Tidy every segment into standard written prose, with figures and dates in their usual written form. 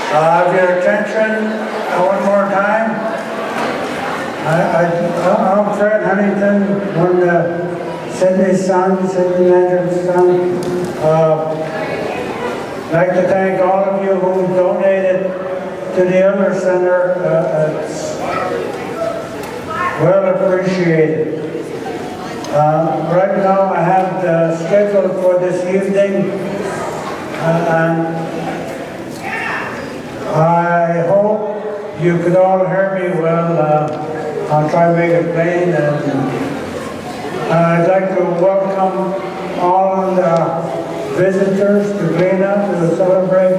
Your attention one more time. I'm Tristan Huntington, one of Sidney's son, Sidney Madros' son. I'd like to thank all of you who donated to the Elder Center. It's well appreciated. Right now I have the schedule for this evening, and I hope you could all hear me well. I'll try to make it plain. And I'd like to welcome all the visitors to Galena to celebrate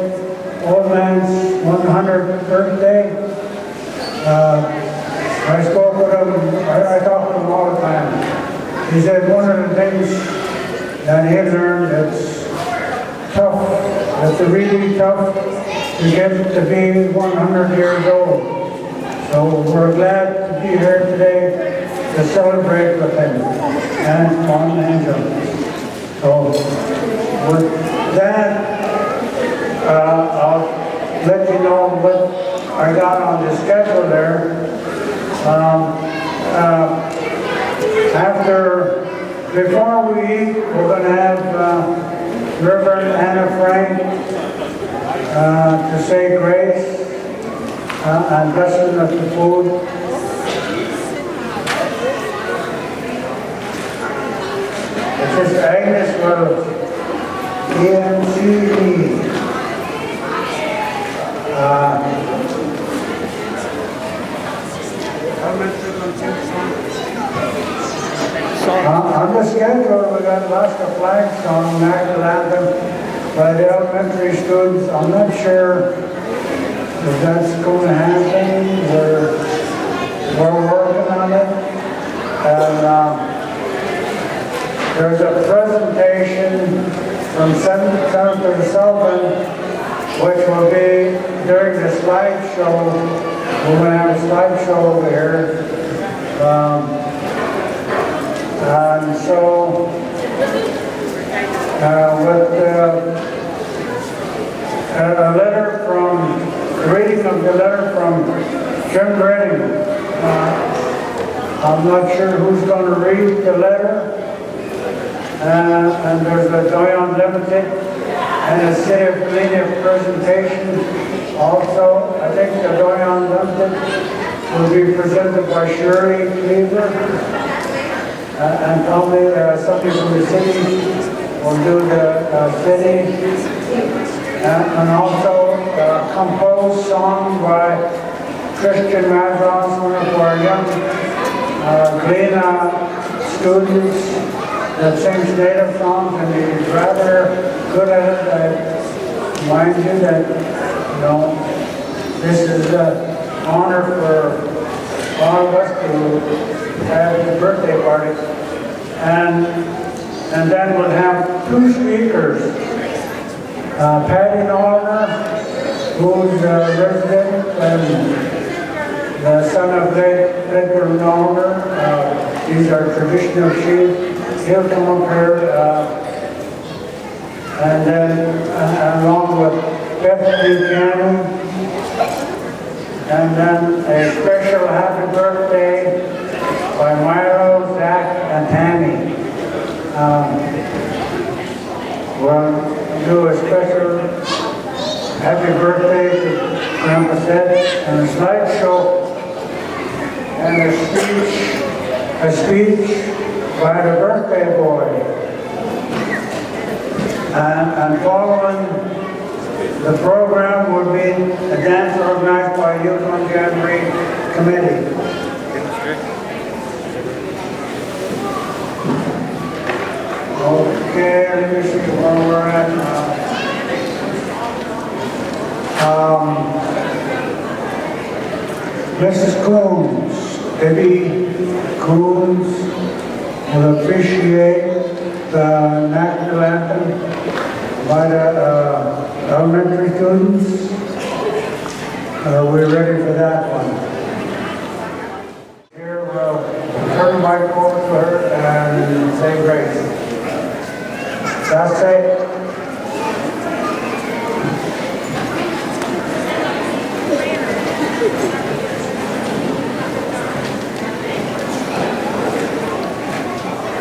Old Man's 100th birthday. I spoke with him, I talk to him all the time. He said one of the things that he learned, it's tough, it's really tough to get to be 100 years old. So we're glad to be here today to celebrate with him and on Angel. So with that, I'll let you know what I got on the schedule there. Before we eat, we're going to have Reverend Anna Frank to say grace and blessing of the food. This is Agnes Rose, EMCE. On the schedule, we got Alaska Flag Song, National Anthem by the elementary students. I'm not sure if that's going to happen. We're working on it. And there's a presentation from Senator Sullivan, which will be during the slideshow. We're going to have a slideshow over here. And so, the reading of the letter from Jim Redding. I'm not sure who's going to read the letter. And there's a Doyon Limited and a City of Galena presentation. Also, I think the Doyon Limited will be presented by Shirley Cleaver. And probably somebody from the city will do the city. And also a composed song by Tristan Madros, one of our young Galena students that sings native songs, and he's rather good at it. I mind you that, this is an honor for all of us to have the birthday party. And then we'll have two speakers. Patty Norner, who's a resident and the son of Edgar Norner. These are traditional chiefs. He'll come up here. And then along with Beth Buchanan. And then a special happy birthday by Milo, Zac, and Tammy. We'll do a special happy birthday to Grandpa Seth and a slideshow and a speech by the birthday boy. And following the program will be a dance organized by Youth on Jamboree Committee. Okay, let me see where we're at now. Mrs. Coons, Debbie Coons will appreciate the national anthem by the elementary students. Are we ready for that one? Here, we'll turn the mic over to her and say grace. That's it.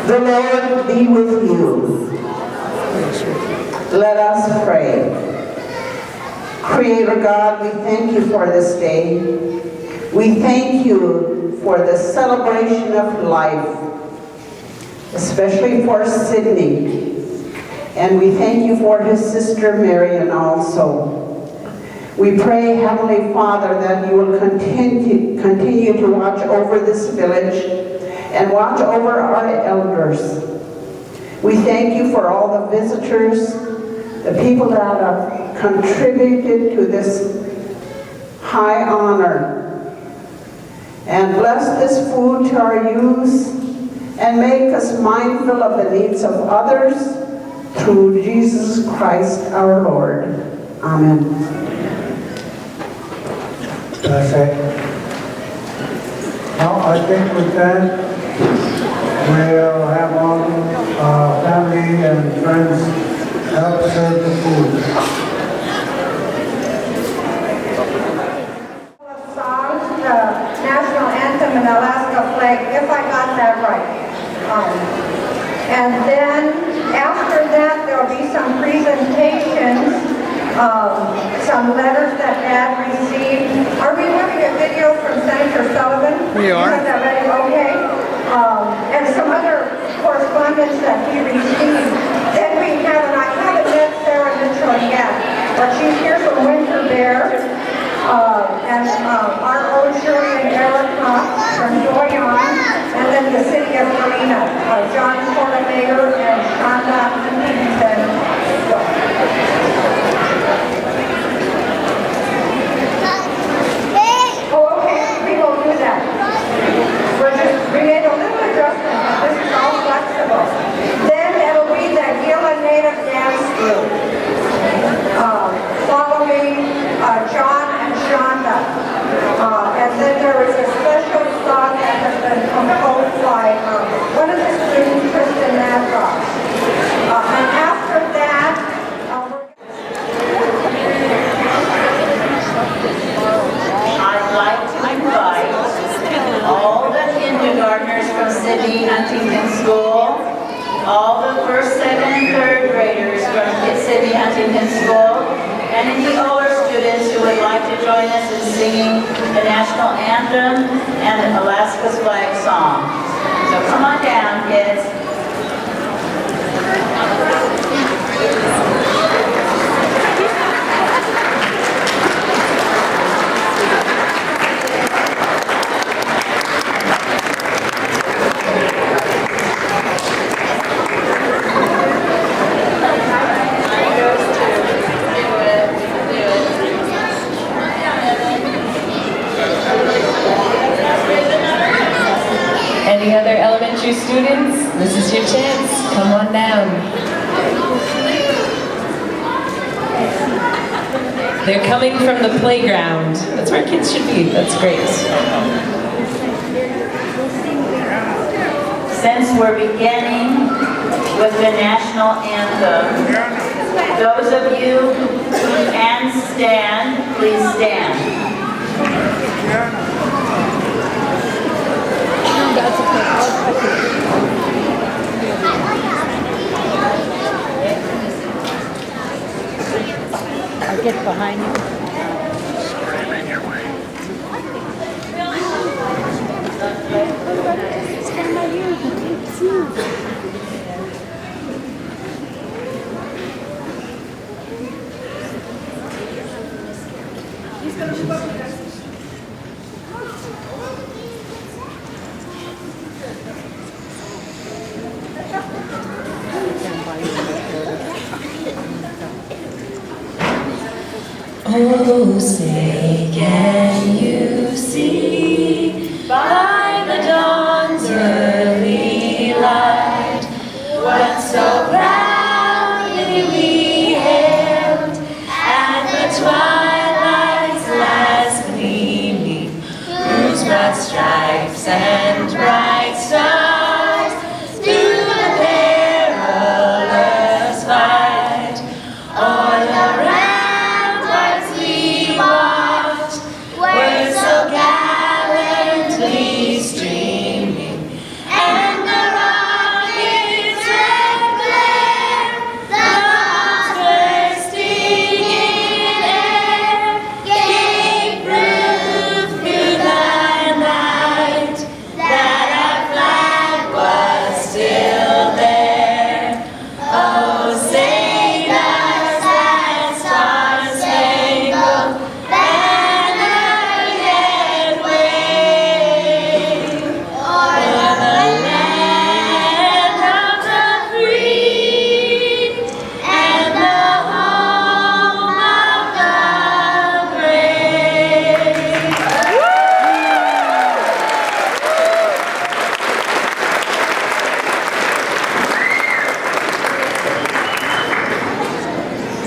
The Lord be with you. Let us pray. Creator God, we thank you for this day. We thank you for the celebration of life, especially for Sidney. And we thank you for his sister Marion also. We pray, Heavenly Father, that you will continue to watch over this village and watch over our elders. We thank you for all the visitors, the people that have contributed to this high honor. And bless this food to our use and make us mindful of the needs of others through Jesus Christ our Lord. Amen. Now, I think with that, we'll have all family and friends help serve the food. Songs, the national anthem and Alaska flag, if I got that right. And then after that, there'll be some presentations. Some letters that Dad received. Are we having a video from Senator Sullivan? We are. Is that ready? Okay. And some other correspondence that he received. Then we have, and I haven't met Sarah Mitchell yet, but she's here from Winter Bear. And our own Shirley and Erica from Doyon. And then the city of Galena. John Portamayor and Shonda Huntington. We made a little adjustment. This is all flexible. Then it'll be the Gila Native Dance Group. Following John and Shonda. And then there is a special song that has been composed by one of the students, Tristan Madros. And after that, I'd like to invite all the kindergartners from Sidney Huntington School, all the first, second, and third graders from Sidney Huntington School, and any older students who would like to join us in singing the national anthem and Alaska's flag song. So come on down, kids. Any other elementary students? This is your chance. Come on down. They're coming from the playground. That's where kids should be. That's great. Since we're beginning with the national anthem, those of you who can stand, please stand. I'll get behind you. Stand by you. It's you. He's going to move up with us. Oh, say, can you see by the dawn's early light what so proudly we hailed at the twilight's last gleaming, whose broad stripes and bright stars through the perilous fight o'er the were so glad.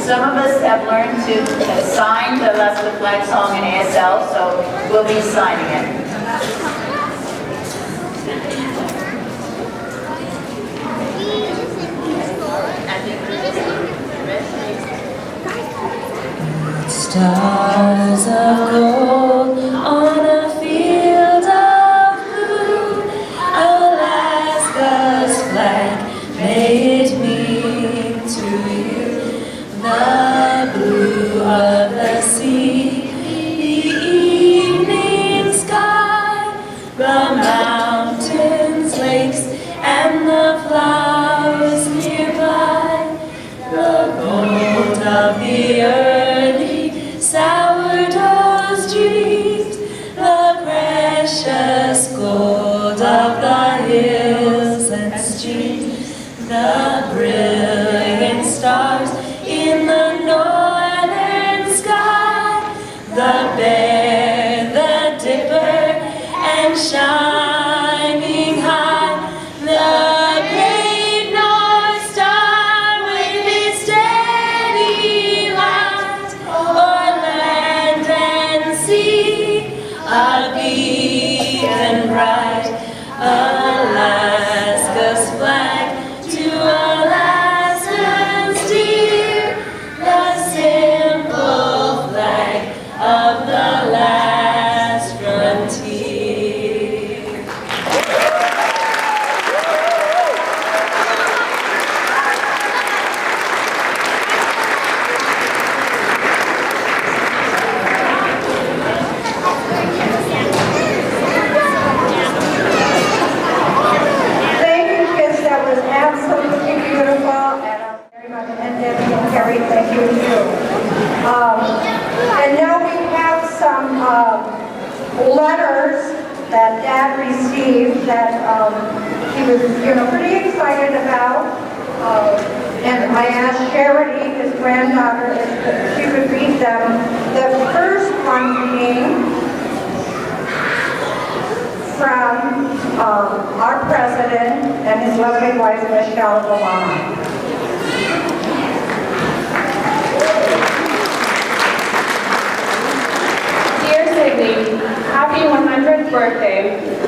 Some of us have learned to sign the Let's the Flag song in ASL, so we'll be signing it. Stars of gold on a field of blue, Alaska's flag, may it mean to you the blue of the sea, the evening sky, the mountains, lakes, and the flowers nearby, the gold of the early sourdough's dreams, the precious gold of the hills and streams, the brilliant stars in the northern sky, the bear, the dipper, and shining high, the great North Star with its steady light, o'er land and sea, a beacon bright, Alaska's flag to Alaskans dear, the simple flag of the last frontier. Thank you, kids. That was absolutely beautiful, and very much. And Debbie and Carrie, thank you too. And now we have some letters that Dad received that he was, pretty excited about. And I asked Charity, his granddaughter, if she would read them. The first one being from our president and his lovely wife, Michelle Galena. Dear Sidney, happy 100th birthday.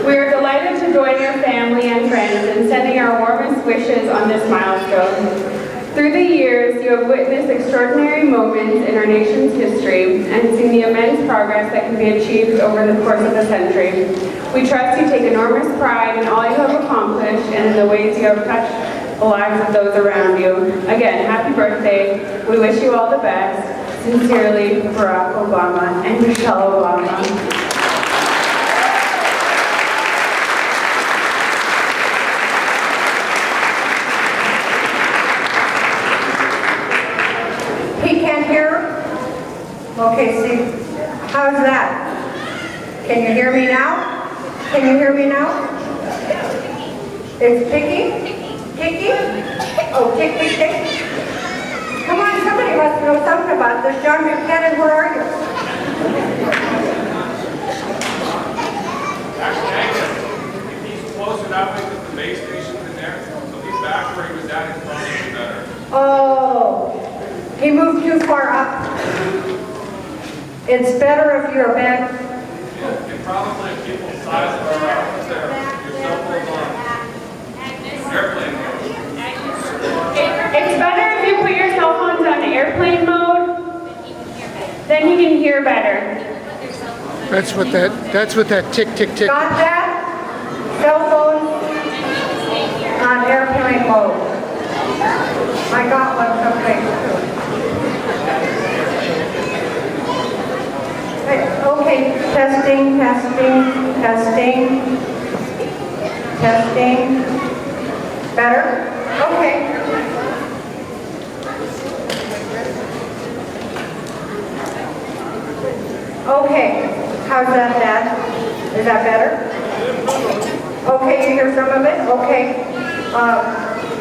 We are delighted to join your family and friends in sending our warmest wishes on this milestone. Through the years, you have witnessed extraordinary moments in our nation's history and seen the immense progress that can be achieved over the course of a century. We trust you take enormous pride in all you have accomplished and in the ways you have touched the lives of those around you. Again, happy birthday. We wish you all the best. Sincerely, Barack Obama and Michelle Obama. He can't hear? Okay, see, how's that? Can you hear me now? Can you hear me now? It's picky? Ticky? Oh, ticky, tick. Come on, somebody must know something about this. John Buchanan, where are you? Actually, if he's closer that way because the base station's in there, so he's back where he was at, it's probably better. Oh, he moved too far up. It's better if you're back. Yeah, and probably people's size of our hours there. Your cell phone's on airplane mode. It's better if you put your cell phones on airplane mode, then you can hear better. That's what that tick tick tick. Got that? Cell phone on airplane mode. I got one someplace too. Okay, testing, testing, testing, testing. Better? Okay. Okay, how's that, Dad? Is that better? Okay, you hear some of it? Okay.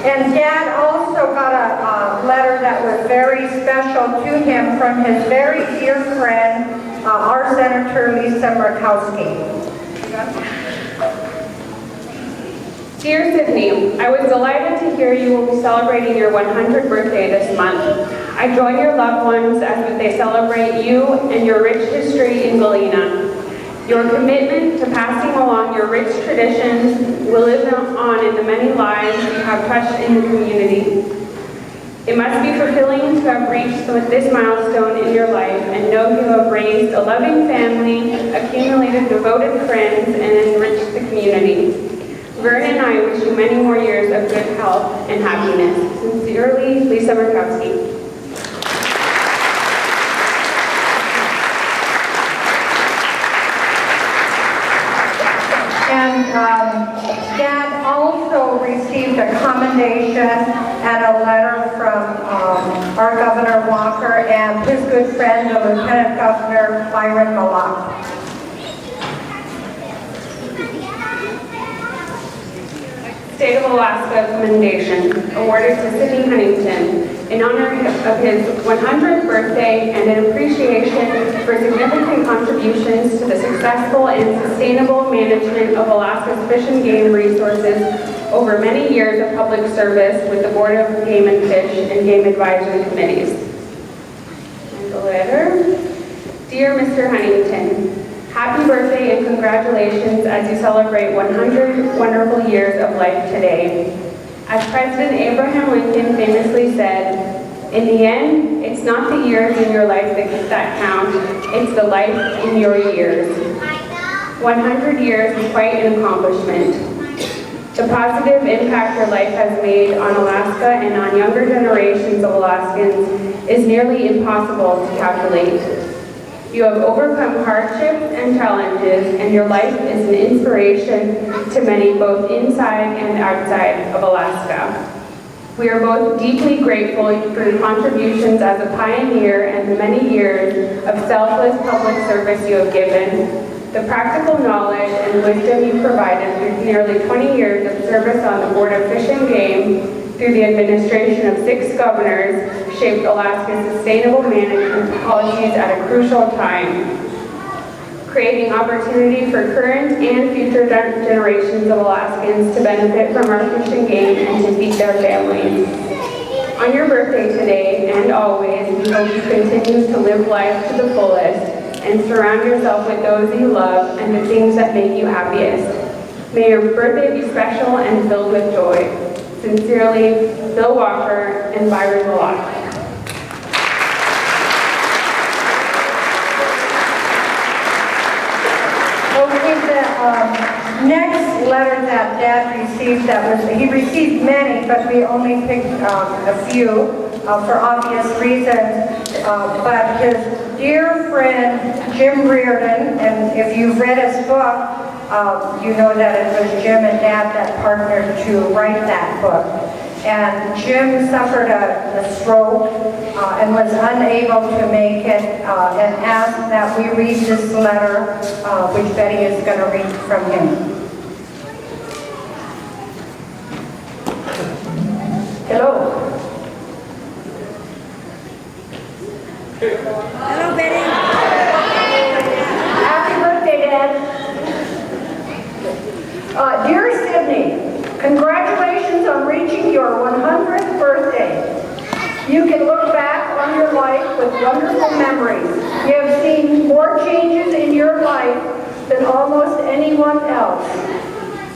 And Dad also got a letter that was very special to him from his very dear friend, our Senator Lisa Murkowski. Dear Sidney, I was delighted to hear you will be celebrating your 100th birthday this month. I join your loved ones as they celebrate you and your rich history in Galena. Your commitment to passing along your rich traditions will live on in the many lives you have touched in the community. It must be fulfilling to have reached this milestone in your life and know you have raised a loving family, accumulated devoted friends, and enriched the community. Vern and I wish you many more years of good health and happiness. Sincerely, Lisa Murkowski. And Dad also received a commendation and a letter from our Governor Walker and his good friend, the Lieutenant Governor Byron Malak. State of Alaska Commendation, awarded to Sidney Huntington in honor of his 100th birthday and in appreciation for significant contributions to the successful and sustainable management of Alaska's fish and game resources over many years of public service with the Board of Game and Fish and Game Advisory Committees. And the letter. Dear Mr. Huntington, happy birthday and congratulations as you celebrate 100 wonderful years of life today. As President Abraham Lincoln famously said, in the end, it's not the years in your life that count, it's the life in your years. 100 years is quite an accomplishment. The positive impact your life has made on Alaska and on younger generations of Alaskans is nearly impossible to calculate. You have overcome hardships and challenges, and your life is an inspiration to many both inside and outside of Alaska. We are both deeply grateful for your contributions as a pioneer and the many years of selfless public service you have given, the practical knowledge and wisdom you provided through nearly 20 years of service on the Board of Fish and Game, through the administration of 6 governors, shaped Alaska's sustainable management policies at a crucial time, creating opportunity for current and future generations of Alaskans to benefit from our fish and game and to feed their families. On your birthday today, and always, we hope you continue to live life to the fullest and surround yourself with those you love and the things that make you happiest. May your birthday be special and filled with joy. Sincerely, Bill Walker and Byron Malak. Okay, the next letter that Dad received, he received many, but we only picked a few for obvious reasons. But his dear friend Jim Reardon, and if you've read his book, you know that it was Jim and Dad that partnered to write that book. And Jim suffered a stroke and was unable to make it and asked that we read this letter, which Betty is going to read from him. Hello. Hello, Betty. Happy birthday, Dad. Dear Sidney, congratulations on reaching your 100th birthday. You can look back on your life with wonderful memories. You have seen more changes in your life than almost anyone else.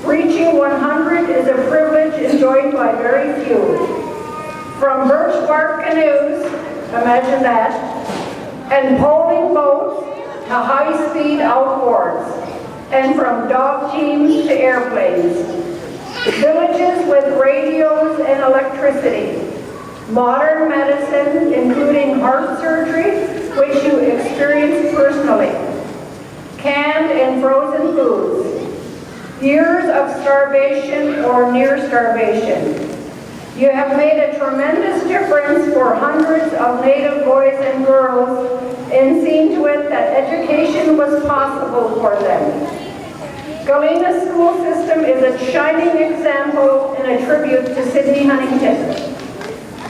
Reaching 100 is a privilege enjoyed by very few. From birch bark canoes, imagine that, and poling boats to high-speed outboards, and from dog teams to airplanes. Villages with radios and electricity. Modern medicine, including heart surgery, which you experienced personally. Canned and frozen foods. Years of starvation or near starvation. You have made a tremendous difference for hundreds of Native boys and girls and seen to it that education was possible for them. Galena's school system is a shining example and a tribute to Sidney Huntington.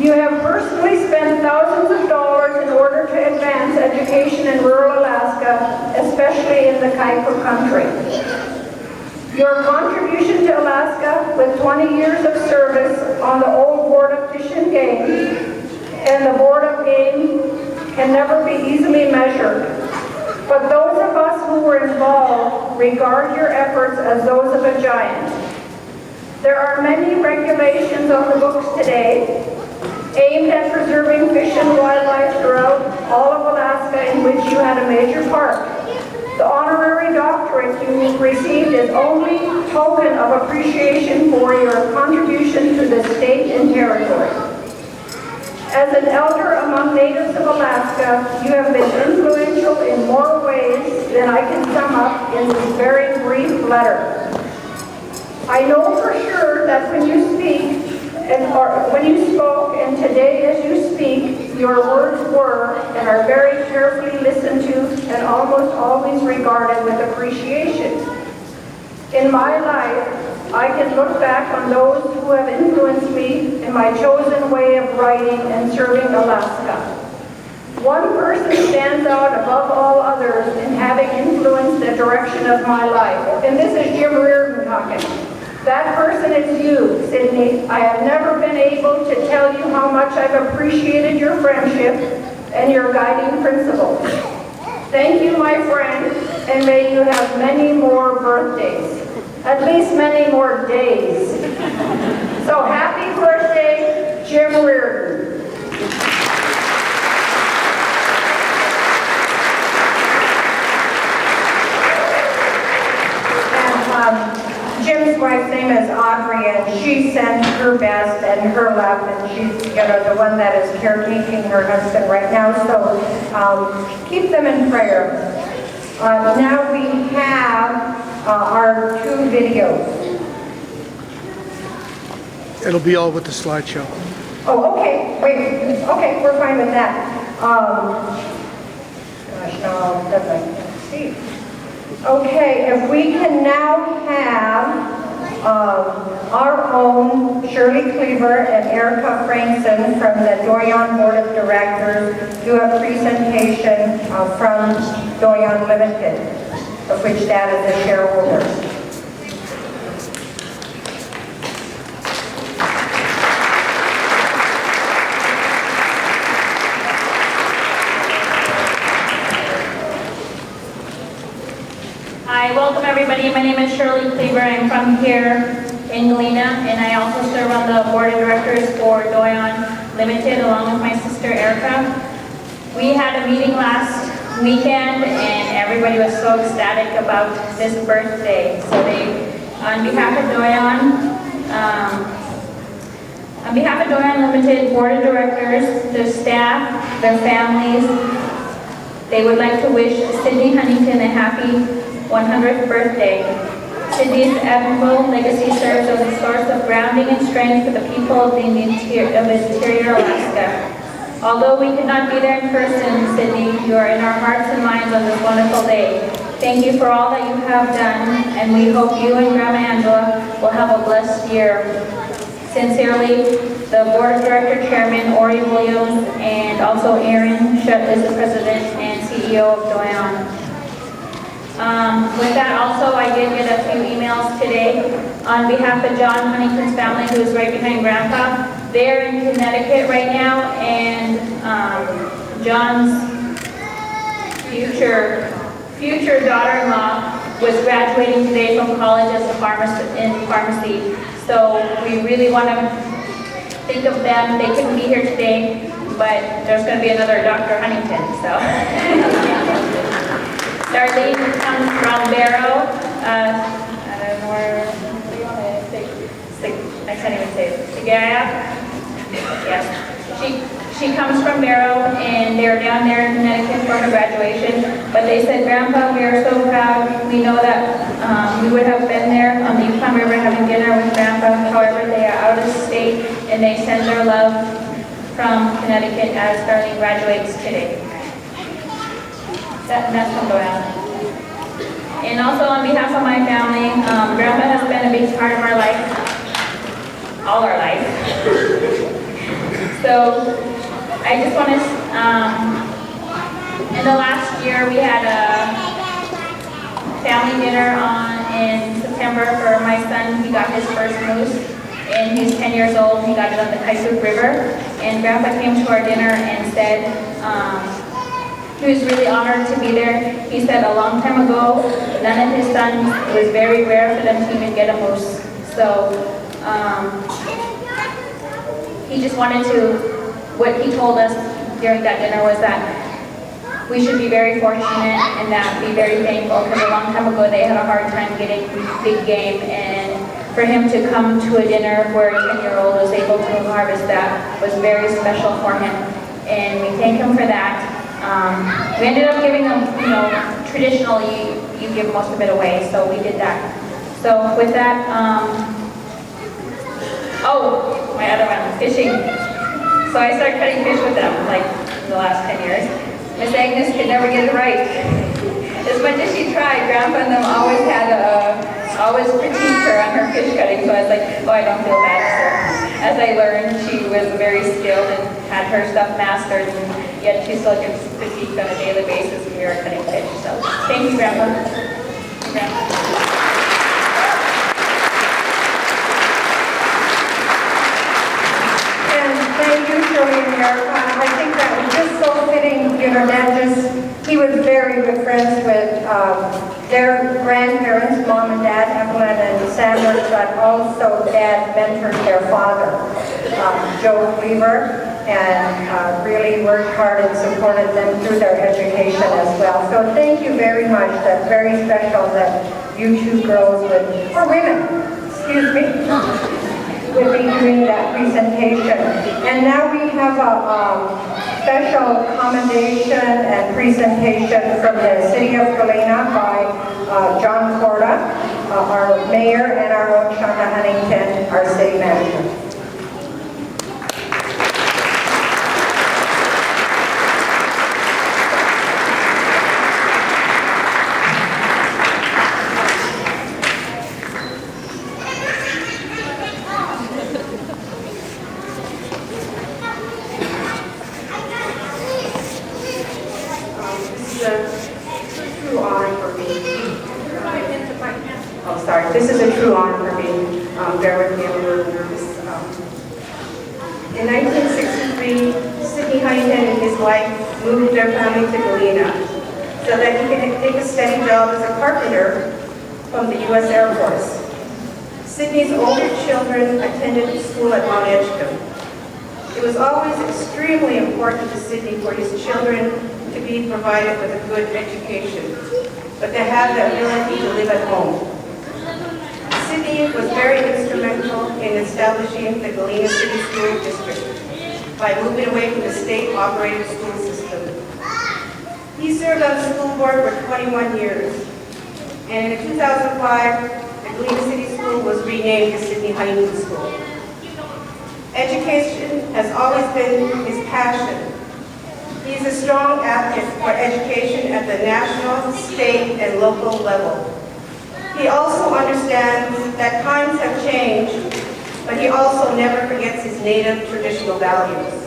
You have personally spent thousands of dollars in order to advance education in rural Alaska, especially in the Kaiko country. Your contribution to Alaska with 20 years of service on the old Board of Fish and Game and the Board of Game can never be easily measured. But those of us who were involved regard your efforts as those of a giant. There are many regulations on the books today aimed at preserving fish and wildlife throughout all of Alaska, in which you had a major part. The honorary doctorate you received is only token of appreciation for your contribution to the state and territory. As an elder among natives of Alaska, you have been influential in more ways than I can sum up in this very brief letter. I know for sure that when you when you spoke, and today as you speak, your words were and are very carefully listened to and almost always regarded with appreciation. In my life, I can look back on those who have influenced me in my chosen way of writing and serving Alaska. One person stands out above all others in having influenced the direction of my life, and this is Jim Reardon talking. That person is you, Sidney. I have never been able to tell you how much I've appreciated your friendship and your guiding principles. Thank you, my friend, and may you have many more birthdays. At least many more days. So happy birthday, Jim Reardon. Jim's wife's name is Audrey, and she sent her best and her love, and she's, the one that is caretaking her husband right now. So keep them in prayer. Now we have our 2 videos. It'll be all with the slideshow. Oh, okay. Wait. Okay, we're fine with that. Gosh, no, it doesn't see. Okay, if we can now have our own Shirley Cleaver and Erica Frankson from the Doyon Board of Directors do a presentation from Doyon Limited, of which Dad is a shareholder. Hi, welcome everybody. My name is Shirley Cleaver. I'm from here in Galena, and I also serve on the board of directors for Doyon Limited along with my sister Erica. We had a meeting last weekend and everybody was so ecstatic about this birthday. So on behalf of Doyon Limited board of directors, the staff, their families, they would like to wish Sidney Huntington a happy 100th birthday. Sidney's admirable legacy serves as a source of grounding and strength for the people of interior Alaska. Although we could not be there in person, Sidney, you are in our hearts and minds on this wonderful day. Thank you for all that you have done, and we hope you and Grandma Angela will have a blessed year. Sincerely, the Board of Director Chairman, Ori Williams, and also Aaron Shutt is the President and CEO of Doyon. With that also, I did get a few emails today on behalf of John Huntington's family, who is right behind Grandpa. They're in Connecticut right now, and John's future daughter-in-law was graduating today from college as a pharmacy. So we really want to think of them. They couldn't be here today, but there's going to be another Dr. Huntington. So. Darlene comes from Barrow. I don't know where you want to say. I can't even say it. Sigaya? Yes. She comes from Barrow, and they're down there in Connecticut for her graduation. But they said, Grandpa, we are so proud. We know that we would have been there on the Yukon River having dinner with Grandpa. However, they are out of state, and they send their love from Connecticut as Darlene graduates today. That's from Doyon. And also on behalf of my family, Grandpa has been a big part of our life, all our life. So I just want to, in the last year we had a family dinner in September for my son. He got his first moose, and he's 10 years old. He got it on the Kaisuk River. And Grandpa came to our dinner and said he was really honored to be there. He said a long time ago, none of his sons, it was very rare for them to even get a moose. So he just wanted to, what he told us during that dinner was that we should be very fortunate and that be very thankful, because a long time ago they had a hard time getting big game, and for him to come to a dinner where a 10-year-old was able to harvest that was very special for him, and we thank him for that. We ended up giving him, traditionally you give most of it away, so we did that. So with that, my other one, fishing. So I started cutting fish with them, like, in the last 10 years. Miss Agnes could never get it right. As much as she tried, Grandpa and them always critiqued her on her fish cutting, so I was like, oh, I don't feel bad. So as I learned, she was very skilled and had her stuff mastered, and yet she still gives critique on a daily basis when we were cutting fish. So thank you, Grandpa. Thank you, Shirley and Erica. I think that was just so fitting, he was very good friends with their grandparents, Mom and Dad, Evelyn and Sandra, but also Dad mentored their father, Joe Weaver, and really worked hard and supported them through their education as well. So thank you very much. That's very special that you two girls or women, excuse me, will be doing that presentation. And now we have a special commendation and presentation from the City of Galena by John Corda, our mayor, and our own Shonda Huntington, our city manager. This is a true honor for me. Bear with me, I'm a little nervous. In 1963, Sidney Huntington and his wife moved their family to Galena so that he could take a steady job as a carpenter from the U.S. Air Force. Sidney's older children attended school at Mount Edgecombe. It was always extremely important to Sidney for his children to be provided with a good education, but to have the ability to live at home. Sidney was very instrumental in establishing the Galena City School District by moving away from the state-operated school system. He served on the school board for 21 years, and in 2005, the Galena City School was renamed the Sidney Huntington School. Education has always been his passion. He is a strong advocate for education at the national, state, and local level. He also understands that times have changed, but he also never forgets his native traditional values.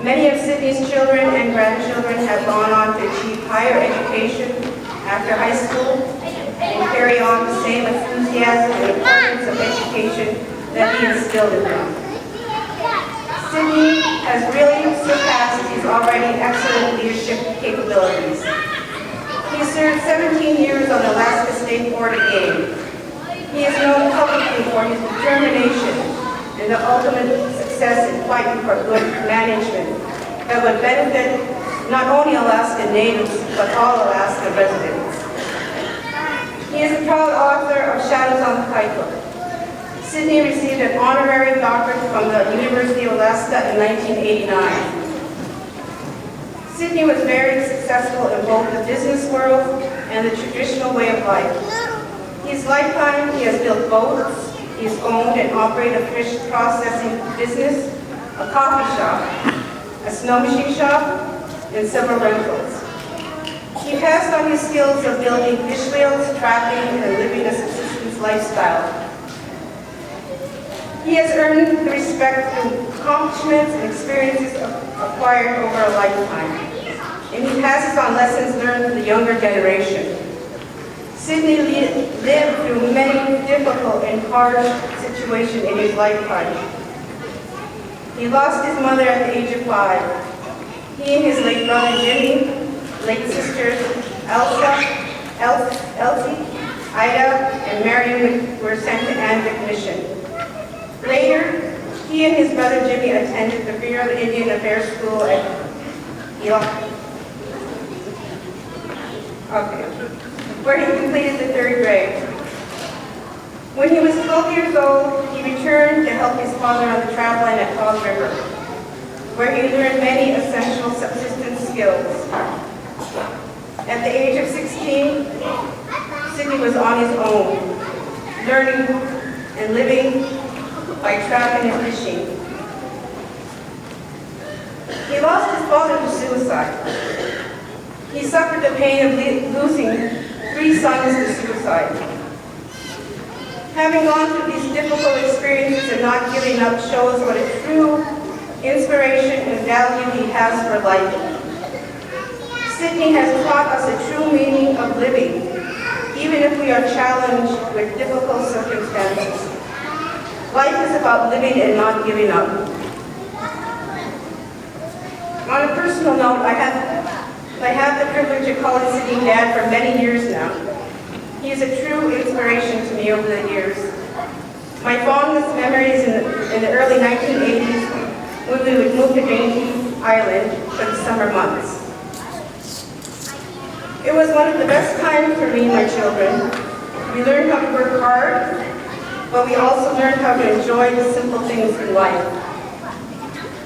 Many of Sidney's children and grandchildren have gone on to achieve higher education after high school and carry on the same enthusiasm and importance of education that he instilled in them. Sidney has really surpassed his already excellent leadership capabilities. He served 17 years on the Alaska State Board of Game. He is known publicly for his determination and the ultimate success in fighting for good management that would benefit not only Alaska natives, but all Alaska residents. He is a proud author of Shadows on the Kaitla. Sidney received an honorary doctorate from the University of Alaska in 1989. Sidney was very successful in both the business world and the traditional way of life. His lifetime, he has built boats, he has owned and operated a fish processing business, a coffee shop, a snow machine shop, and several rentals. He passed on his skills of building fish reels, trapping, and living a subsistence lifestyle. He has earned the respect through accomplishments and experiences acquired over a lifetime, and he passes on lessons learned to the younger generation. Sidney lived through many difficult and harsh situations in his lifetime. He lost his mother at the age of 5. He and his late brother Jimmy, late sisters Elsie, Ida, and Marion were sent to Anvic Mission. Later, he and his brother Jimmy attended the Bureau of Indian Affairs School at where he completed the 3rd grade. When he was 12 years old, he returned to help his father on the travel line at Falls River, where he learned many essential subsistence skills. At the age of 16, Sidney was on his own, learning and living by trapping and fishing. He lost his father to suicide. He suffered the pain of losing 3 sons to suicide. Having gone through these difficult experiences and not giving up shows what a true inspiration and value he has for life. Sidney has taught us a true meaning of living, even if we are challenged with difficult circumstances. Life is about living and not giving up. On a personal note, I have the privilege of calling Sidney Dad for many years now. He is a true inspiration to me over the years. My fondest memories in the early 1980s when we would move to Dainty Island for the summer months. It was one of the best times for me and my children. We learned how to work hard, but we also learned how to enjoy the simple things in life.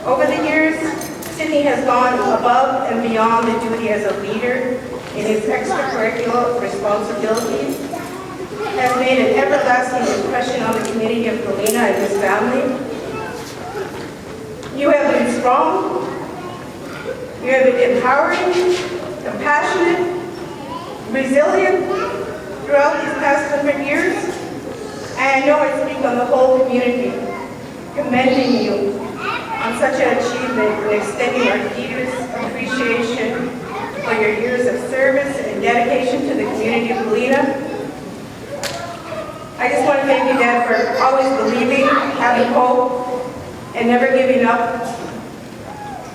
Over the years, Sidney has gone above and beyond the duty as a leader in his extracurricular responsibilities, has made an everlasting impression on the community of Galena and his family. You have been strong, you have been empowering, compassionate, resilient throughout these past 100 years, and I know I speak on the whole community, commending you on such an achievement and extending our deepest appreciation for your years of service and dedication to the community of Galena. I just want to thank you, Dad, for always believing, having hope, and never giving up.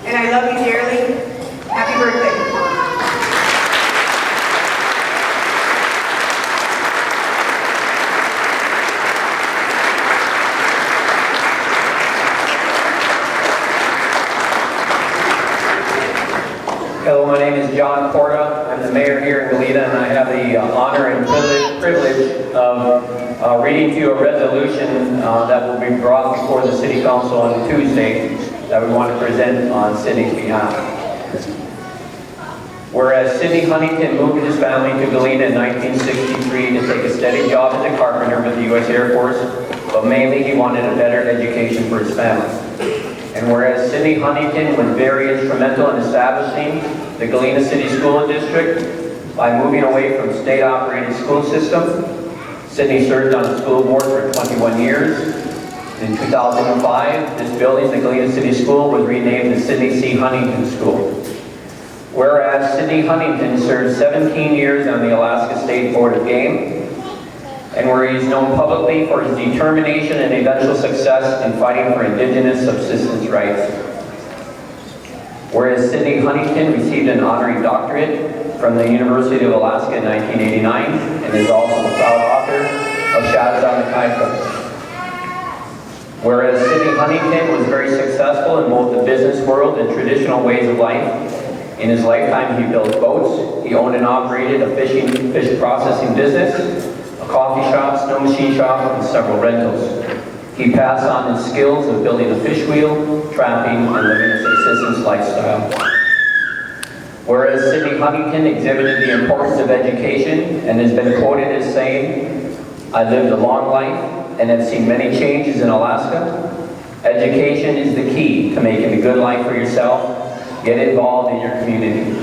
And I love you dearly. Happy birthday. Hello, my name is John Porta. I'm the mayor here in Galena, and I have the honor and privilege of reading to you a resolution that will be brought before the City Council on Tuesday that we want to present on Sidney's behalf. Whereas Sidney Huntington moved his family to Galena in 1963 to take a steady job as a carpenter with the U.S. Air Force, but mainly he wanted a better education for his family. And whereas Sidney Huntington was very instrumental in establishing the Galena City School District by moving away from state-operated school system, Sidney served on the school board for 21 years. In 2005, this building, the Galena City School, was renamed the Sidney C. Huntington School. Whereas Sidney Huntington served 17 years on the Alaska State Board of Game, and where he is known publicly for his determination and eventual success in fighting for Indigenous subsistence rights. Whereas Sidney Huntington received an honorary doctorate from the University of Alaska in 1989 and is also a proud author of Shazamakaika. Whereas Sidney Huntington was very successful in both the business world and traditional ways of life. In his lifetime, he built boats, he owned and operated a fish processing business, a coffee shop, snow machine shop, and several rentals. He passed on his skills of building a fish wheel, trapping, and living a subsistence lifestyle. Whereas Sidney Huntington exhibited the importance of education and has been quoted as saying, "I lived a long life and have seen many changes in Alaska. Education is the key to making a good life for yourself. Get involved in your community."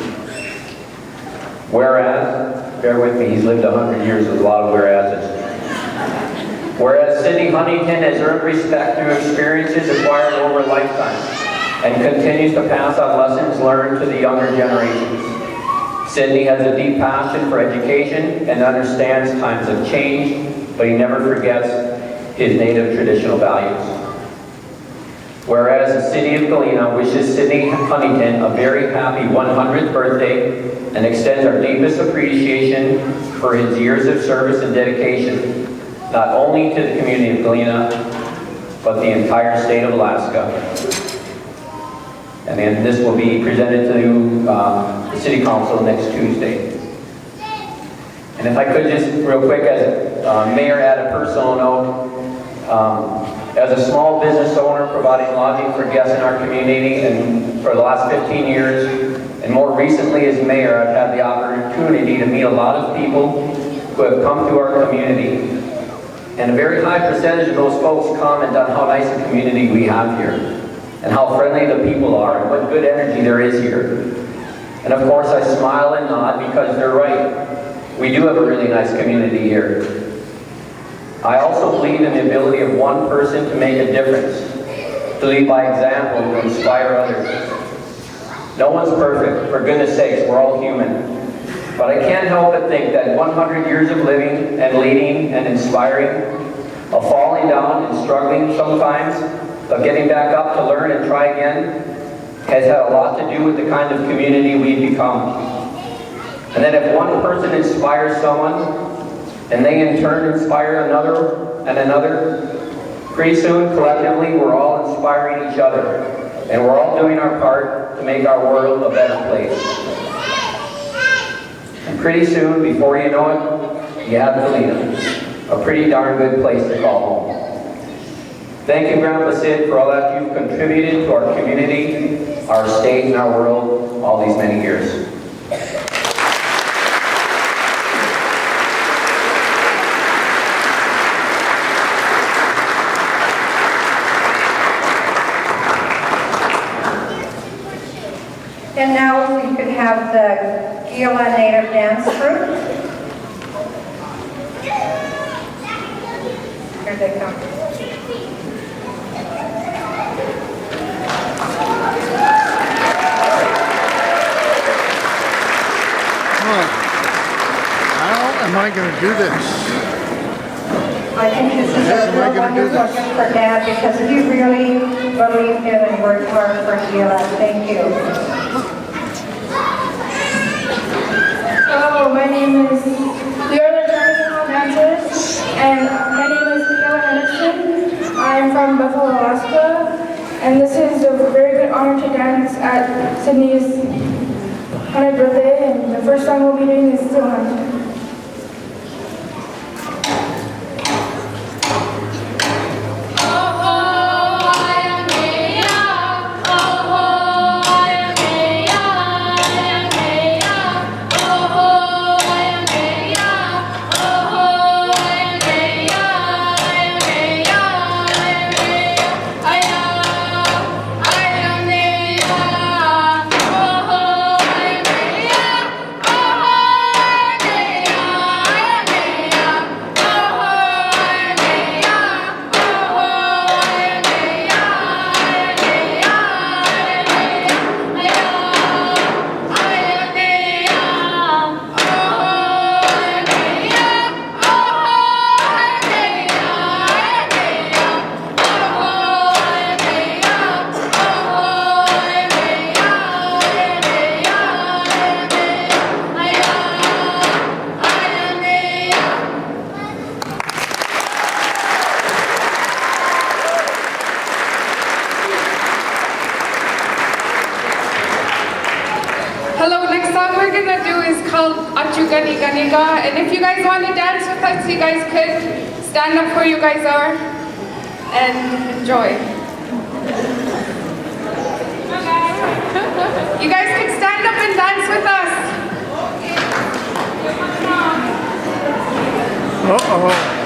Whereas, bear with me, he's lived 100 years with a lot of whereases. Whereas Sidney Huntington has earned respect through experiences acquired over a lifetime and continues to pass on lessons learned to the younger generations. Sidney has a deep passion for education and understands times of change, but he never forgets his native traditional values. Whereas the City of Galena wishes Sidney Huntington a very happy 100th birthday and extends our deepest appreciation for his years of service and dedication, not only to the community of Galena, but the entire state of Alaska. And then this will be presented to the City Council next Tuesday. And if I could just real quick, as Mayor, add a personal note. As a small business owner providing lodging for guests in our community and for the last 15 years, and more recently as mayor, I've had the opportunity to meet a lot of people who have come to our community. And a very high percentage of those folks comment on how nice a community we have here, and how friendly the people are, and what good energy there is here. And of course I smile and nod because they're right. We do have a really nice community here. I also believe in the ability of one person to make a difference, to lead by example, to inspire others. No one's perfect, for goodness sakes, we're all human. But I can't help but think that 100 years of living and leading and inspiring, of falling down and struggling sometimes, of getting back up to learn and try again, has had a lot to do with the kind of community we've become. And that if one person inspires someone, and they in turn inspire another and another, pretty soon, collectively, we're all inspiring each other. And we're all doing our part to make our world a better place. And pretty soon, before you know it, you have Galena, a pretty darn good place to call home. Thank you, Grandpa Sid, for all that you've contributed to our community, our state, and our world all these many years. And now we could have the Galena Native Dance Group. Here they come. How am I going to do this? I think this is a real wonderful gift for Dad because he really believed in and worked hard for Galena. Thank you. Hello, my name is the other traditional dancers, and my name is Henderson. I am from Buffalo, Alaska, and this is a very good honor to dance at Sidney's 100th birthday, and the first song we'll be doing is Still Hunting. And if you guys want to dance with us, you guys could stand up where you guys are and enjoy. You guys can stand up and dance with us. Uh-oh.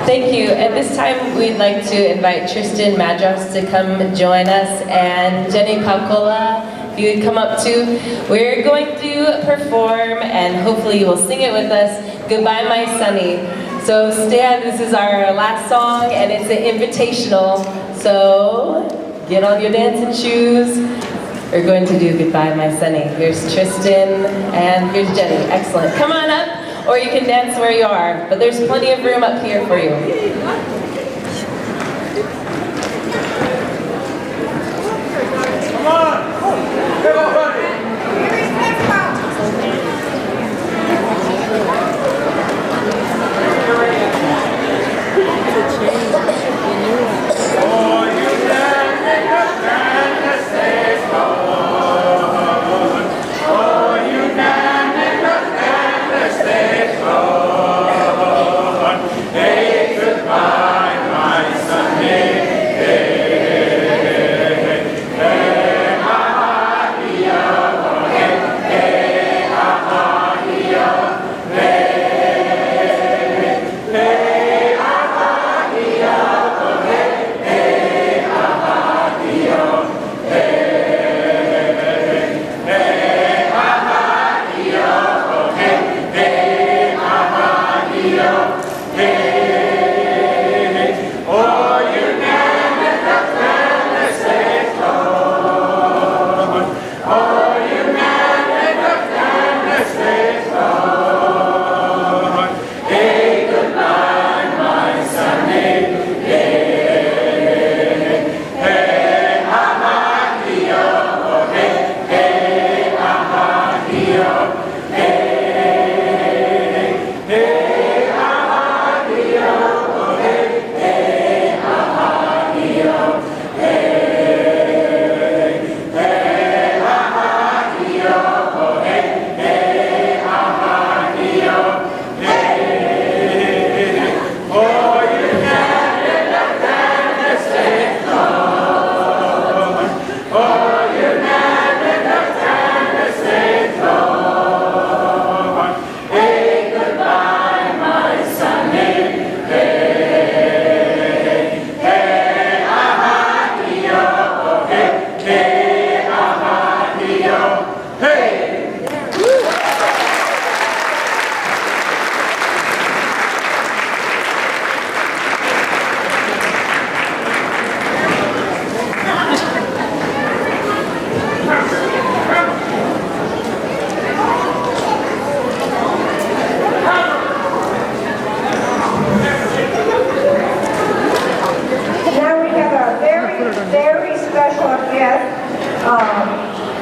Thank you. At this time, we'd like to invite Tristan Madros to come join us, and Jenny Paucola, if you would come up too. We're going to perform, and hopefully you will sing it with us, Goodbye My Sunny. So Stan, this is our last song, and it's an invitational, so get on your dancing shoes. We're going to do Goodbye My Sunny. Here's Tristan, and here's Jenny. Excellent. Come on up. Or you can dance where you are, but there's plenty of room up here for you. Come on! Everybody! Oh, you stand in the stand that says Lord. Oh, you stand in the stand that says Lord. Hey, goodbye, my Sunday.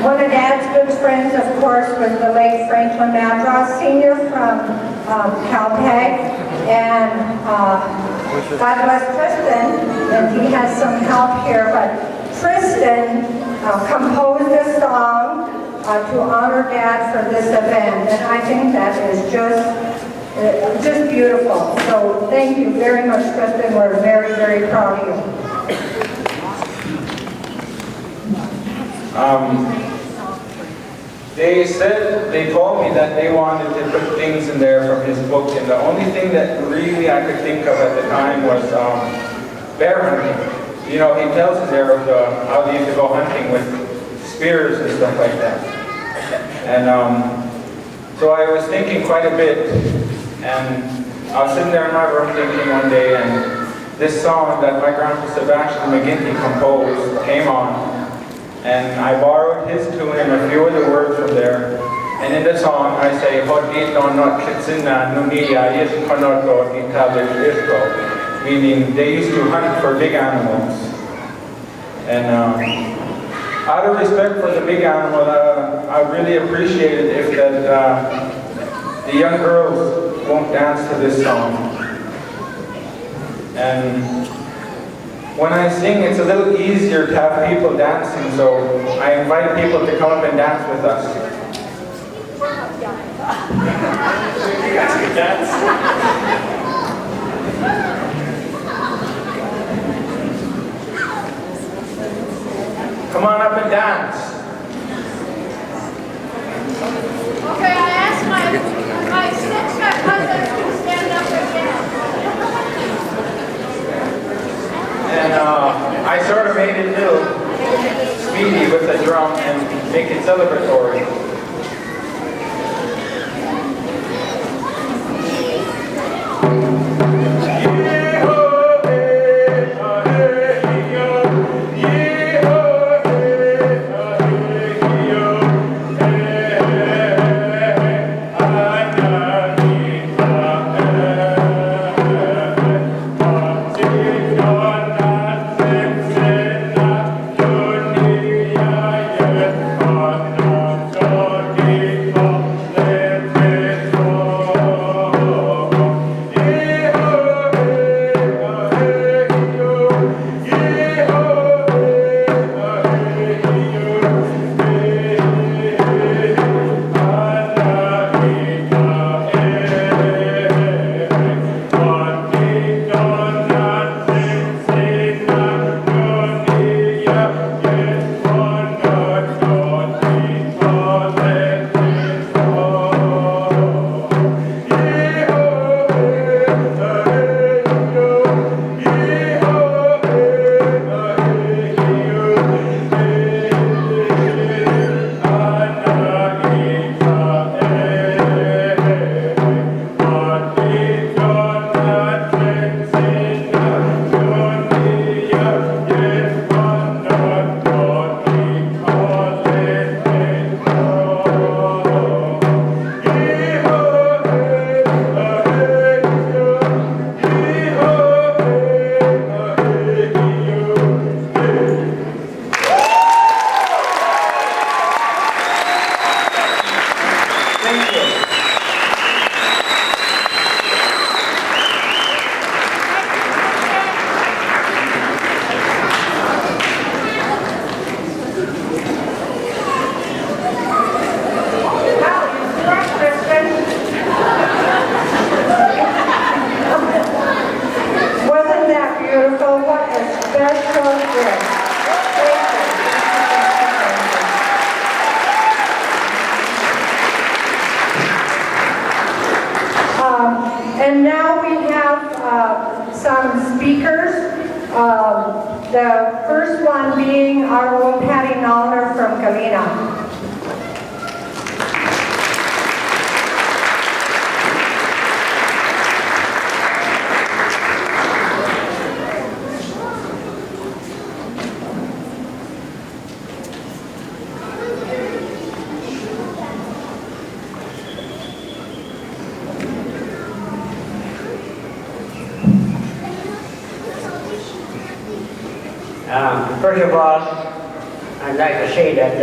One of Dad's good friends, of course, was the late Tristan Madros, Sr. from Caltech. And God bless Tristan, and he has some help here. But Tristan composed a song to honor Dad for this event. And I think that is just beautiful. So thank you very much, Tristan. We're very, very proud of you. They told me that they wanted to put things in there from his book, and the only thing that really I could think of at the time was bear hunting. You know, he tells us there of how they used to go hunting with spears and stuff like that. And so I was thinking quite a bit, and I was sitting there in my room thinking one day, and this song that my grandpa Sebastian McGinty composed came on. And I borrowed his tune and a few of the words from there. And in the song I say, meaning they used to hunt for big animals. And out of respect for the big animal, I really appreciated if that the young girls won't dance to this song. And when I sing, it's a little easier to have people dancing, so I invite people to come up and dance with us. You guys can dance? Come on up and dance. Okay, I asked my stepson cousins to stand up again. And I sort of made it a little speedy with the drum and make it celebratory. And now we have some speakers. The first one being our own Patty Nallner from Galena. First of all, I'd like to say that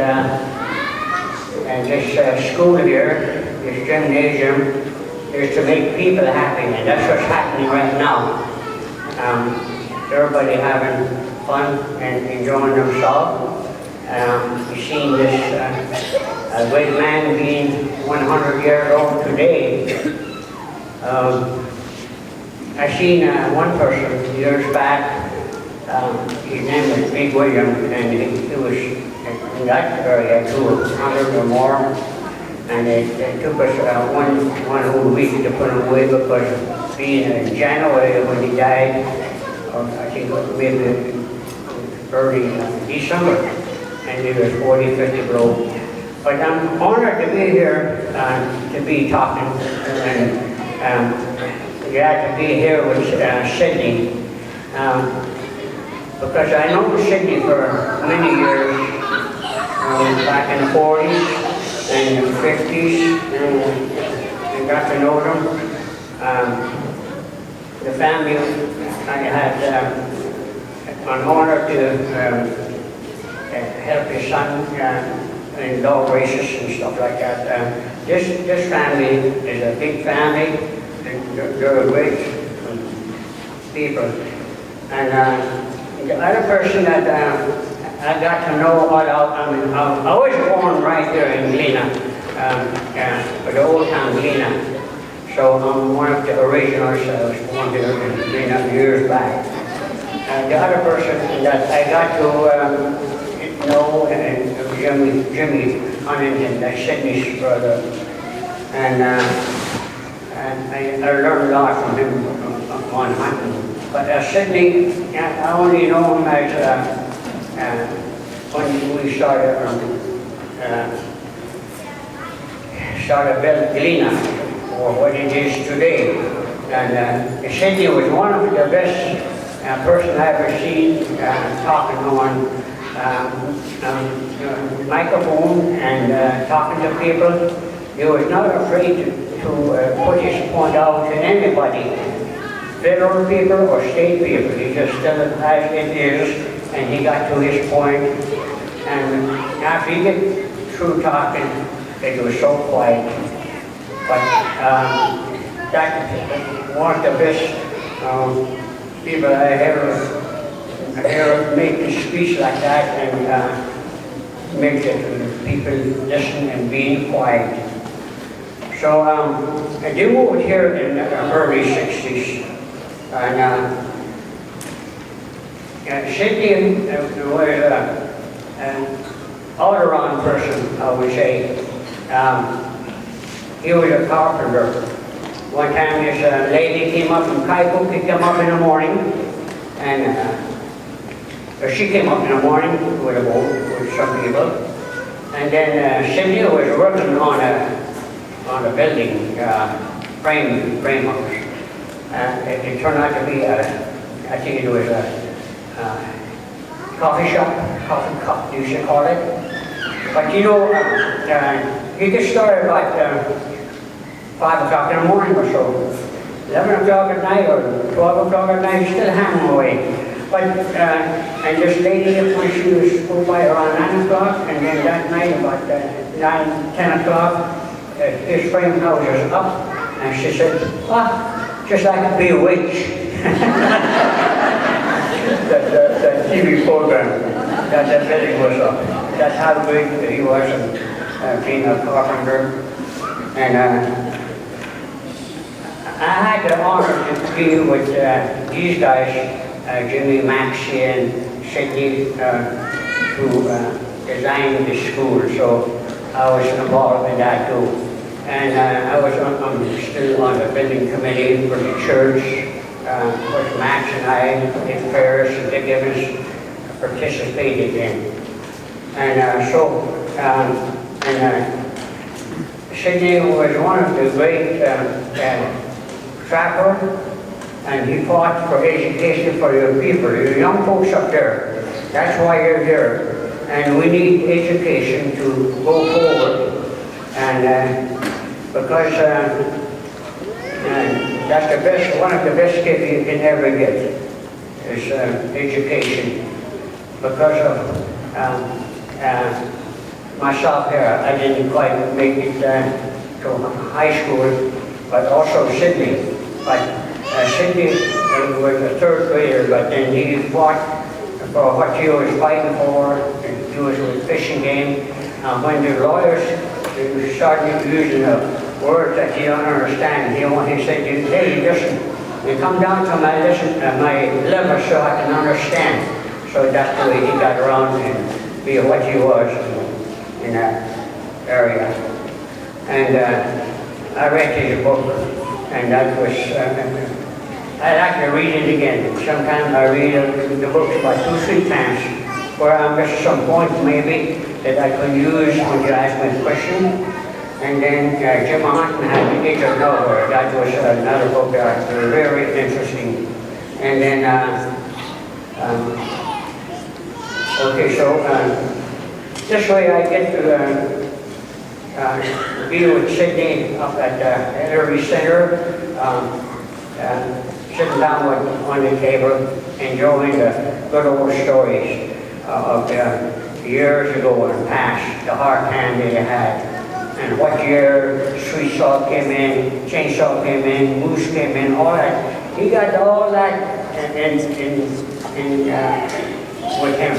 this school here, this gymnasium, is to make people happy, and that's what's happening right now. Everybody having fun and enjoying themselves. You've seen this a great man being 100 years old today. I seen one person years back. His name was Big William, and he was in that area 200 or more. And it took us one whole week to put him away because being in January when he died, or I think it was maybe early December, and he was 40, 50 below. But I'm honored to be here, to be talking, and glad to be here with Sidney. Because I know Sidney for many years, back in the 40s and the 50s, and got to know them. The family, I had an honor to help his son and dog races and stuff like that. This family is a big family. They're great people. And the other person that I got to know I was born right here in Galena, the old town Galena. So I'm one of the originals. I was born here in Galena years back. The other person that I got to know, Jimmy Huntington, that's Sidney's brother, and I learned a lot from him on hunting. But Sidney, I only know him as when we started building Galena, or what it is today. And Sidney was one of the best person I ever seen talking on microphone and talking to people. He was not afraid to put his point out to anybody, federal people or state people. He just said it as it is, and he got to his point. And after he get through talking, it was so quiet. But that one of the best people I ever make a speech like that and make the people listen and be quiet. So I did moved here in the early 60s. And Sidney was an all-around person, I would say. He was a carpenter. One time this lady came up from Kaiko, picked him up in the morning, and she came up in the morning with a boat with some people. And then Sidney was working on a building, frame house. It turned out to be I think it was a coffee shop, coffee cup, you should call it. But you know, he gets started about 5 o'clock in the morning or so. 11 o'clock at night or 12 o'clock at night, he's still hammering away. But, and this lady, when she was go by around 9 o'clock, and then that night about 9, 10 o'clock, his frame house was up, and she said, just like to be a witch. that TV program, that building was up. That's how big he was, and being a carpenter. And I had the honor to be with these guys, Jimmy, Maxie, and Sidney, to design the school. So I was involved in that too. And I was still on the building committee for the church, with Max and I, the fairs and the Gibbons participated in. And Sidney was one of the great trapper, and he fought for education for your people, your young folks up there. That's why you're here. And we need education to go forward. And because that's the best, one of the best gifts you can ever get is education. Because of myself here, I didn't quite make it to high school, but also Sidney. But Sidney was a third grader, but then he fought for what he was fighting for. He was with fishing game. When the lawyers started using words that he don't understand, he said, hey, listen, you come down to my level so I can understand. So that's the way he got around and be what he was in that area. And I read his book, and that was, I like to read it again. Sometimes I read the books about 2-3 times, where I missed some points maybe that I could use when you ask me a question. And then Jim Huntington had The Age of Nowhere. That was another book that was very interesting. And then, okay, so this way I get to be with Sidney up at the Ellery Center, sitting down on the table, enjoying the good old stories of years ago and past, the hard time they had. And what year sweet salt came in, chainsaw came in, moose came in, all that. He got all that with him.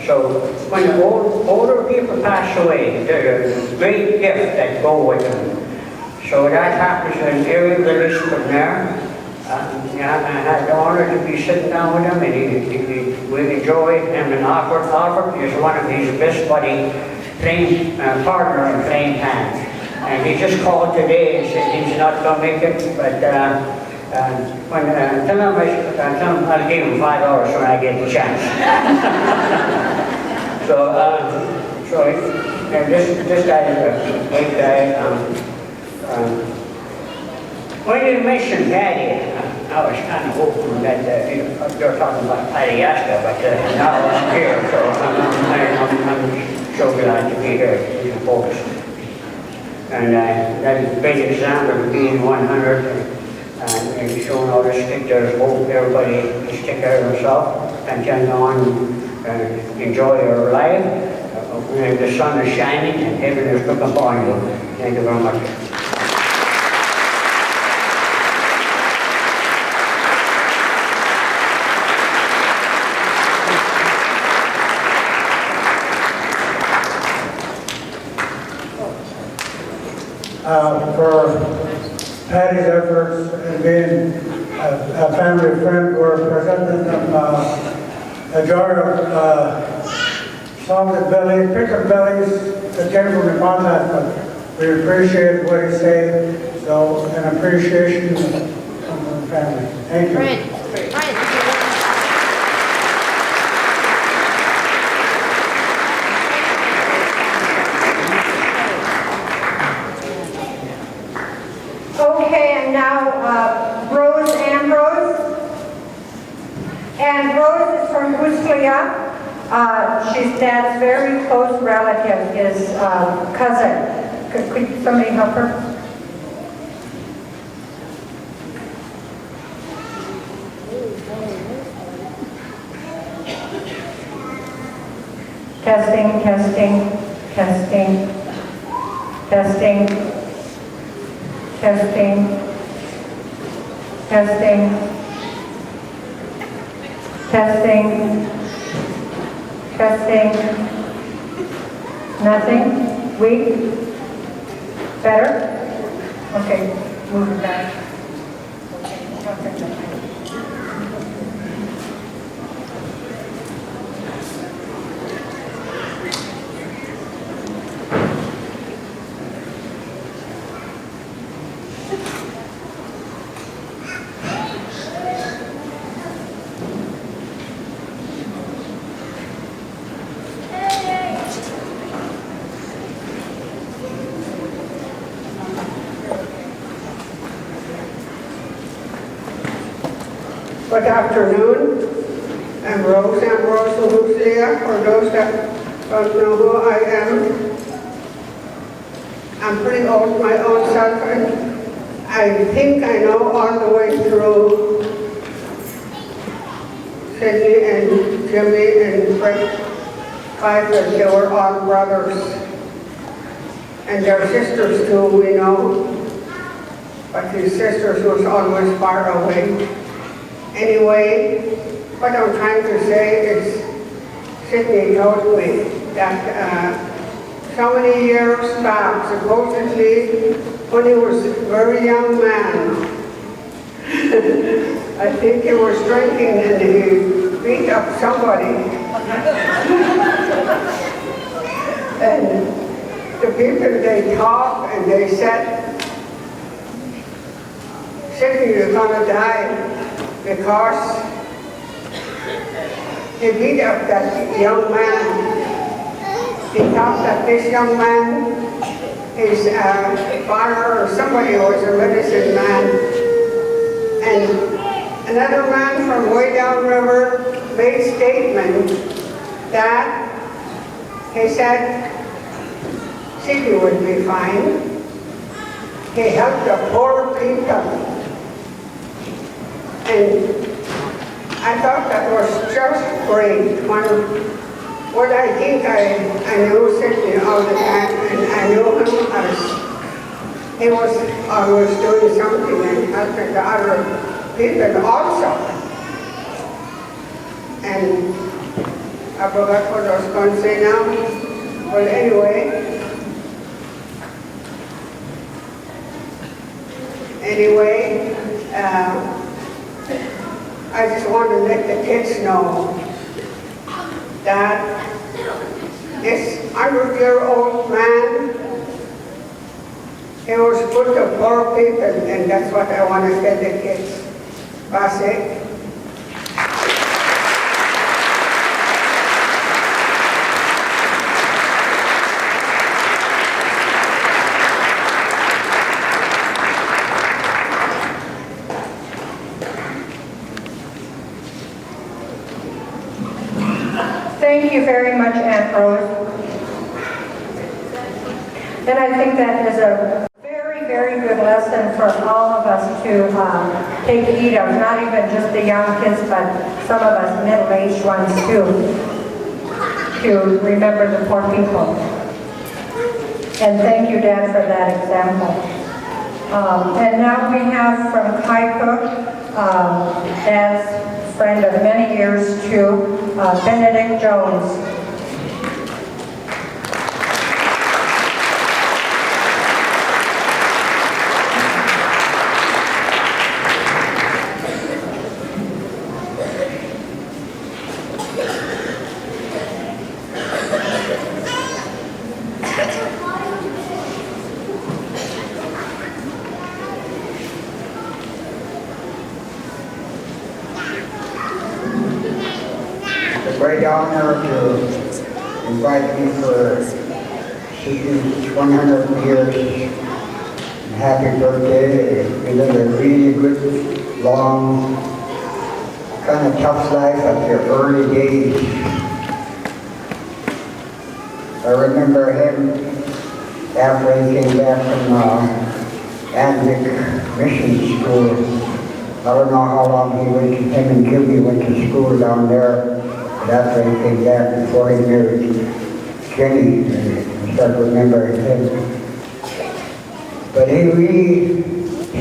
So when the older people pass away, there's a great gift that go with them. So that happens in every village from there. I had the honor to be sitting down with him, and we enjoyed him. And Alfred is one of his best buddy, partner in playing hands. And he just called today and said he's not going to make it, but tell him I'll give him $5 when I get the chance. This guy is a great guy. When you mentioned Daddy, I was kind of hoping that you're talking about Patayaska, but now I'm here, so I'm so glad to be here, folks. And that is a big example of being 100 and showing all this pictures. Hope everybody just take care of themselves and continue on and enjoy your life. The sun is shining and heaven is looking upon you. Thank you very much. For Patty's efforts in being a family friend, we're presenting them a jar of salted belly, pickled bellies that came from the contest, but we appreciate what he said, so an appreciation from the family. Thank you. Right. Okay, and now Rose Ambrose. And Rose is from Uslia. She's Dad's very close relative, his cousin. Could somebody help her? Testing, testing, testing, testing, testing, testing, testing, testing, nothing, weak, better? Okay, move it back. Good afternoon. I'm Rose Ambrose of Uslia. For those that don't know who I am, I'm pretty old my own self, and I think I know all the way through Sidney and Jimmy and Fred Kaiser. They were all brothers. And their sisters too, we know. But his sisters was always far away. Anyway, what I'm trying to say is, Sidney told me that so many years back, supposedly, when he was a very young man, I think he was drinking and he beat up somebody. And the people, they talk and they said, Sidney, you're gonna die. Because he beat up that young man. He thought that this young man is a farmer or somebody who was a medicine man. And another man from way downriver made a statement that he said Sidney would be fine. He helped the poor people. And I thought that was just great when what I think I knew Sidney all the time, and I knew him as he was always doing something and helping the other people also. And I forgot what I was going to say now, but anyway, I just want to let the kids know that this 100-year-old man, he was good to poor people, and that's what I want to tell the kids. That's it. Thank you very much, Aunt Rose. And I think that is a very, very good lesson for all of us to take heed of, not even just the young kids, but some of us middle-aged ones too, to remember the poor people. And thank you, Dad, for that example. And now we have from Kai Cook, Dad's friend of many years too, Benedict Jones. Great honor to invite me for Sidney's 100 years. And happy birthday. We lived a really good, long, kind of tough life at the early days. I remember him after he came back from Anthem Mission School. I don't know how long he went, him and Jimmy went to school down there. But after he came back, before he married Jenny, I start remembering him. But he really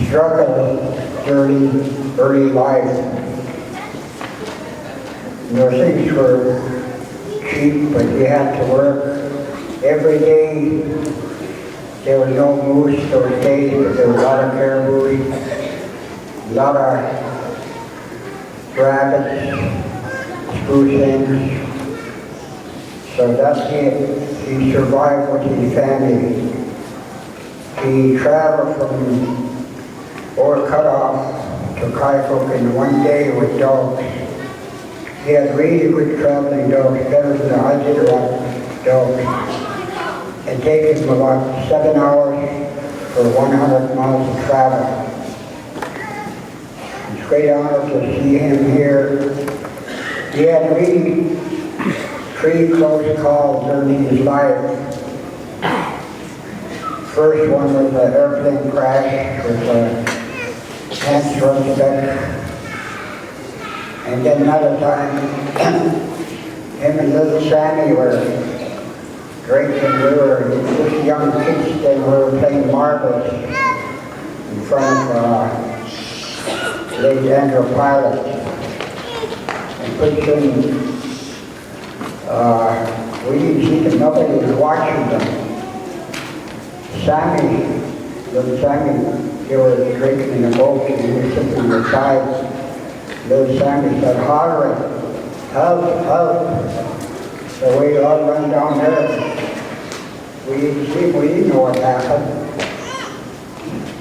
struggled during early life. You know, things were cheap, but you had to work every day. There was no moose those days, but there was a lot of caribou, a lot of rabbits. Things. So that's it. He survived with his family. He traveled from Old Cutoff to Kaifuk in one day with dogs. He had really good traveling dogs, better than the Iditarod dogs. It takes him about 7 hours for 100 miles of travel. It's a great honor to see him here. He had really 3 close calls during his life. First one was an airplane crash with Hans Rosenbeck. And then another time, him and little Sammy were drinking. We were just young kids then. We were playing marbles in front of Lake Andrew Pilot. Pretty soon, we didn't see them, nobody was watching them. Little Sammy, they were drinking in a boat and we were sitting on the side. Little Sammy started hollering, help, help. So we all run down there. We didn't see him, we didn't know what happened.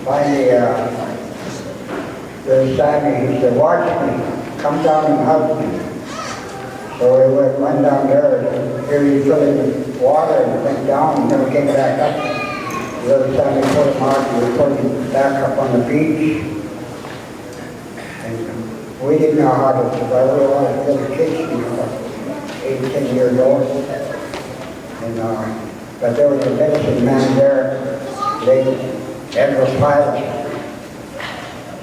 Finally, little Sammy, he said, watch me, come down and help me. So we went down there, and here he filled in with water and went down and never came back up. The other time we put him out, we put him back up on the beach. And we didn't know how to survive. We were all little kids, you know, 8, 10 years old. And, but there was a medicine man there, Lake Andrew Pilot.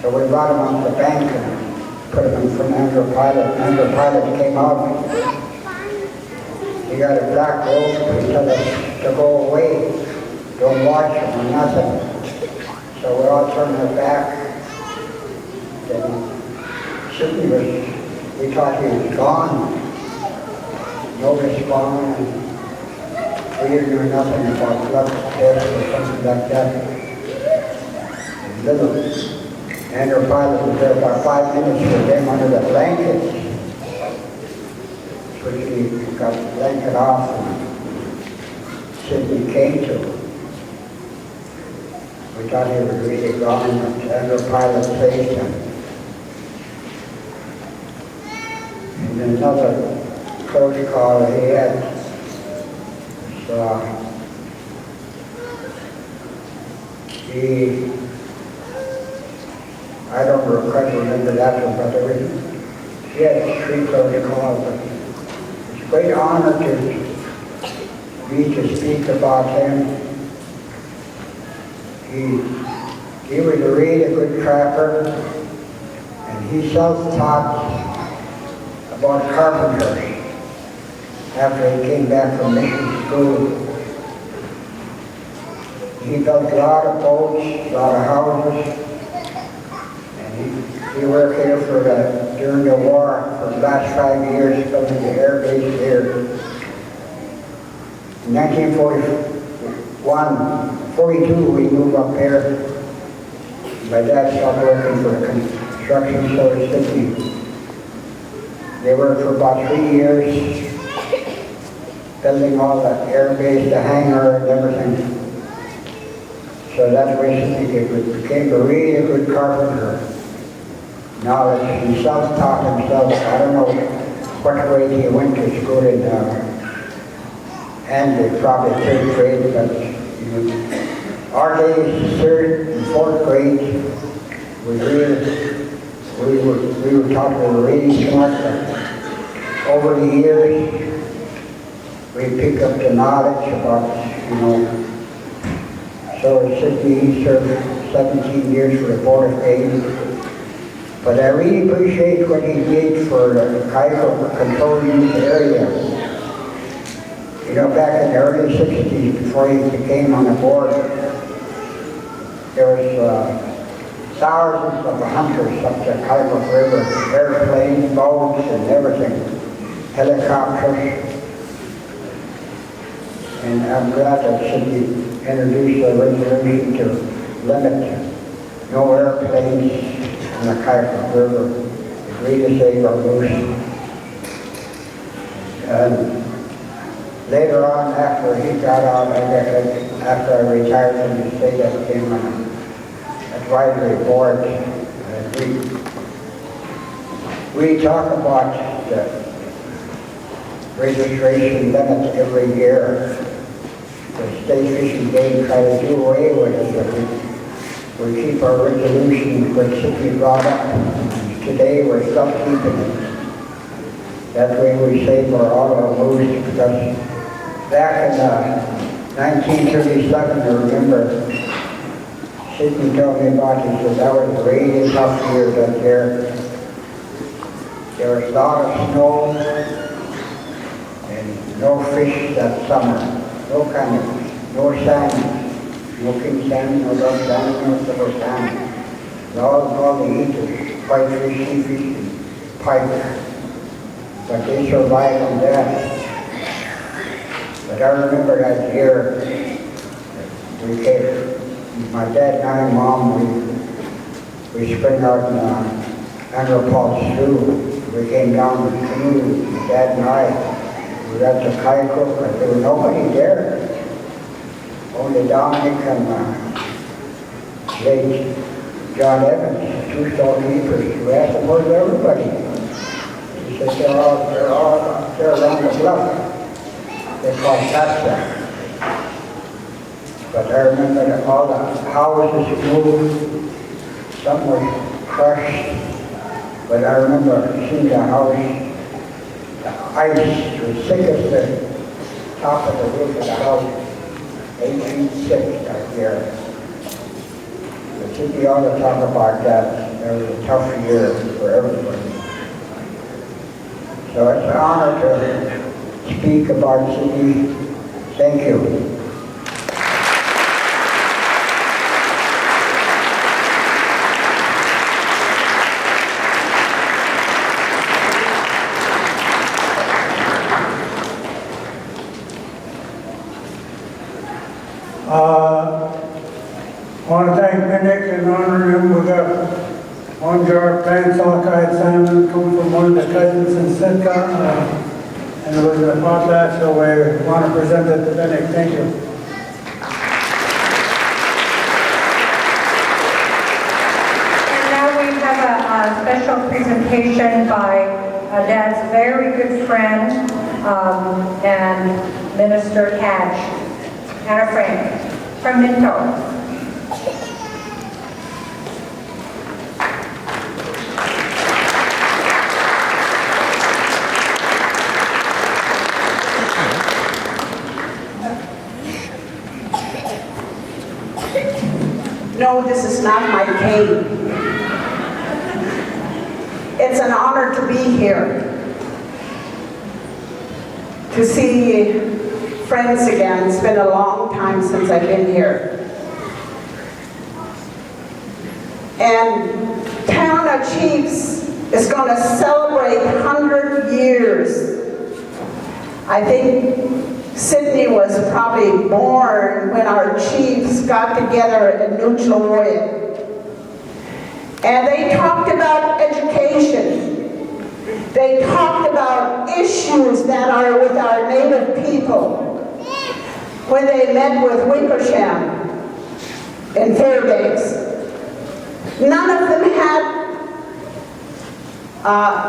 So we brought him on the bank and put him in front of Andrew Pilot. Andrew Pilot came out He got a black robe, he told us to go away, don't watch him or nothing. So we all turned our back. Then Sidney we thought he was gone. No response. We didn't know nothing about blood test or something like that. And little Andrew Pilot was there about 5 minutes with him under the blankets. So he got the blanket off and Sidney came to him. We thought he was really gone, but Andrew Pilot saved him. And then another close call he had was, I don't quite remember that one, but he had 3 close calls. But it's a great honor to me to speak about him. He was a really good trapper, and he self-taught about carpentry after he came back from mission school. He built a lot of boats, a lot of houses, and he worked here during the war for the last 5 years, building the air base here. In 1942, we moved up here. My dad stopped working for the construction store in Sydney. They worked for about 3 years, building all the air base, the hangar, and everything. So that's where he became a really good carpenter. Knowledge, he self-taught himself. I don't know what grade he went to school in, and probably 3rd grade, but our days, 3rd and 4th grade, we were taught we were really smart. Over the years, we picked up the knowledge about, so Sidney, he served 17 years for the Board of Aid. But I really appreciate what he did for the Kaigo Control Unit area. Back in the early 60s, before he became on the board, there was thousands of hunters up the Kaigo River, airplanes, boats, and everything, helicopters. And I'm glad that Sidney introduced a resolution to limit no airplanes on the Kaigo River. Agree to save our moose. And later on, after he got out, after I retired from the state, I became on an advisory board. We talk about the registration limits every year. The state fishing game try to do away with it, but we keep our resolution which Sidney brought up. Today we're still keeping it. That way we save all our moose, because back in 1937, I remember Sidney told me about it, so that was a really tough year that year. There was a lot of snow and no fish that summer. No kind of, no salmon, no king salmon, no dog salmon, no silver salmon. And all they eat is whitefish, seafish, and pike. But they survived on that. But I remember that year, we came, my dad and I and Mom, we spent out in Andrew Paul's Slough. We came down with the canoe, my dad and I. We got to Kaigo, but there was nobody there. Only Dominic and late John Evans, 2 storekeepers, who asked about everybody. He said, they're around the bluff. They call Tatsa. But I remember that all the houses moved, some were crushed. But I remember seeing the house. The ice was thick as the top of the roof of the house, 8 feet thick that year. The city ought to talk about that. It was a tough year for everybody. So it's an honor to speak about Sidney. Thank you. I want to thank Nick and honor him. We got one jar of pan sockeye salmon come from one of the cousins in Sitka, and it was a potlatch, so we want to present it to Nick. Thank you. And now we have a special presentation by Dad's very good friend and Minister Hatch, Anna Frank, from Minto. No, this is not my cave. It's an honor to be here, to see friends again. It's been a long time since I've been here. And Town of Chiefs is going to celebrate 100 years. I think Sidney was probably born when our chiefs got together in Nucleoid. And they talked about education. They talked about issues that are with our native people. When they met with Wickersham in Fairbanks, none of them had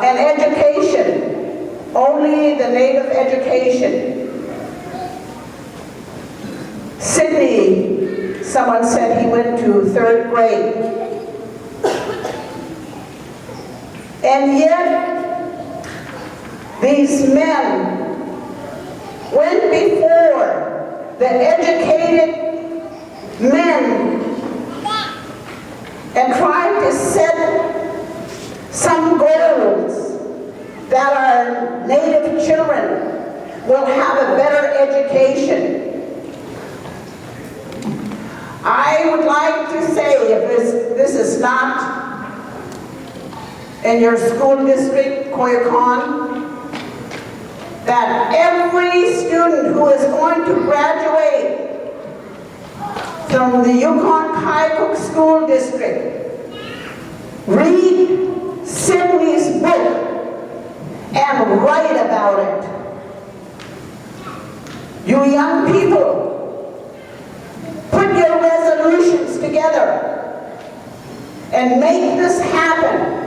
an education, only the native education. Sidney, someone said he went to 3rd grade. And yet, these men went before the educated men and tried to set some goals that our native children will have a better education. I would like to say, if this is not in your school district, Koyukon, that every student who is going to graduate from the Yukon-Kaikouk School District read Sidney's book and write about it. You young people, put your resolutions together and make this happen.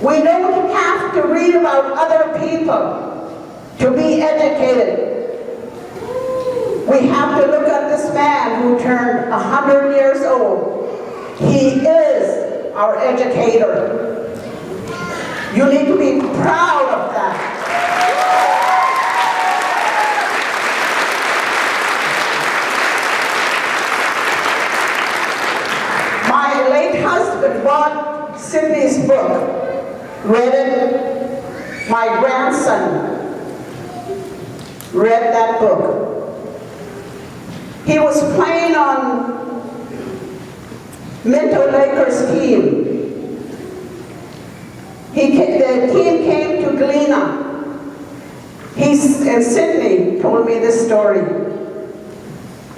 We don't have to read about other people to be educated. We have to look at this man who turned 100 years old. He is our educator. You need to be proud of that. My late husband bought Sidney's book, read it. My grandson read that book. He was playing on Minto Lakers team. The team came to Galena. And Sidney told me this story.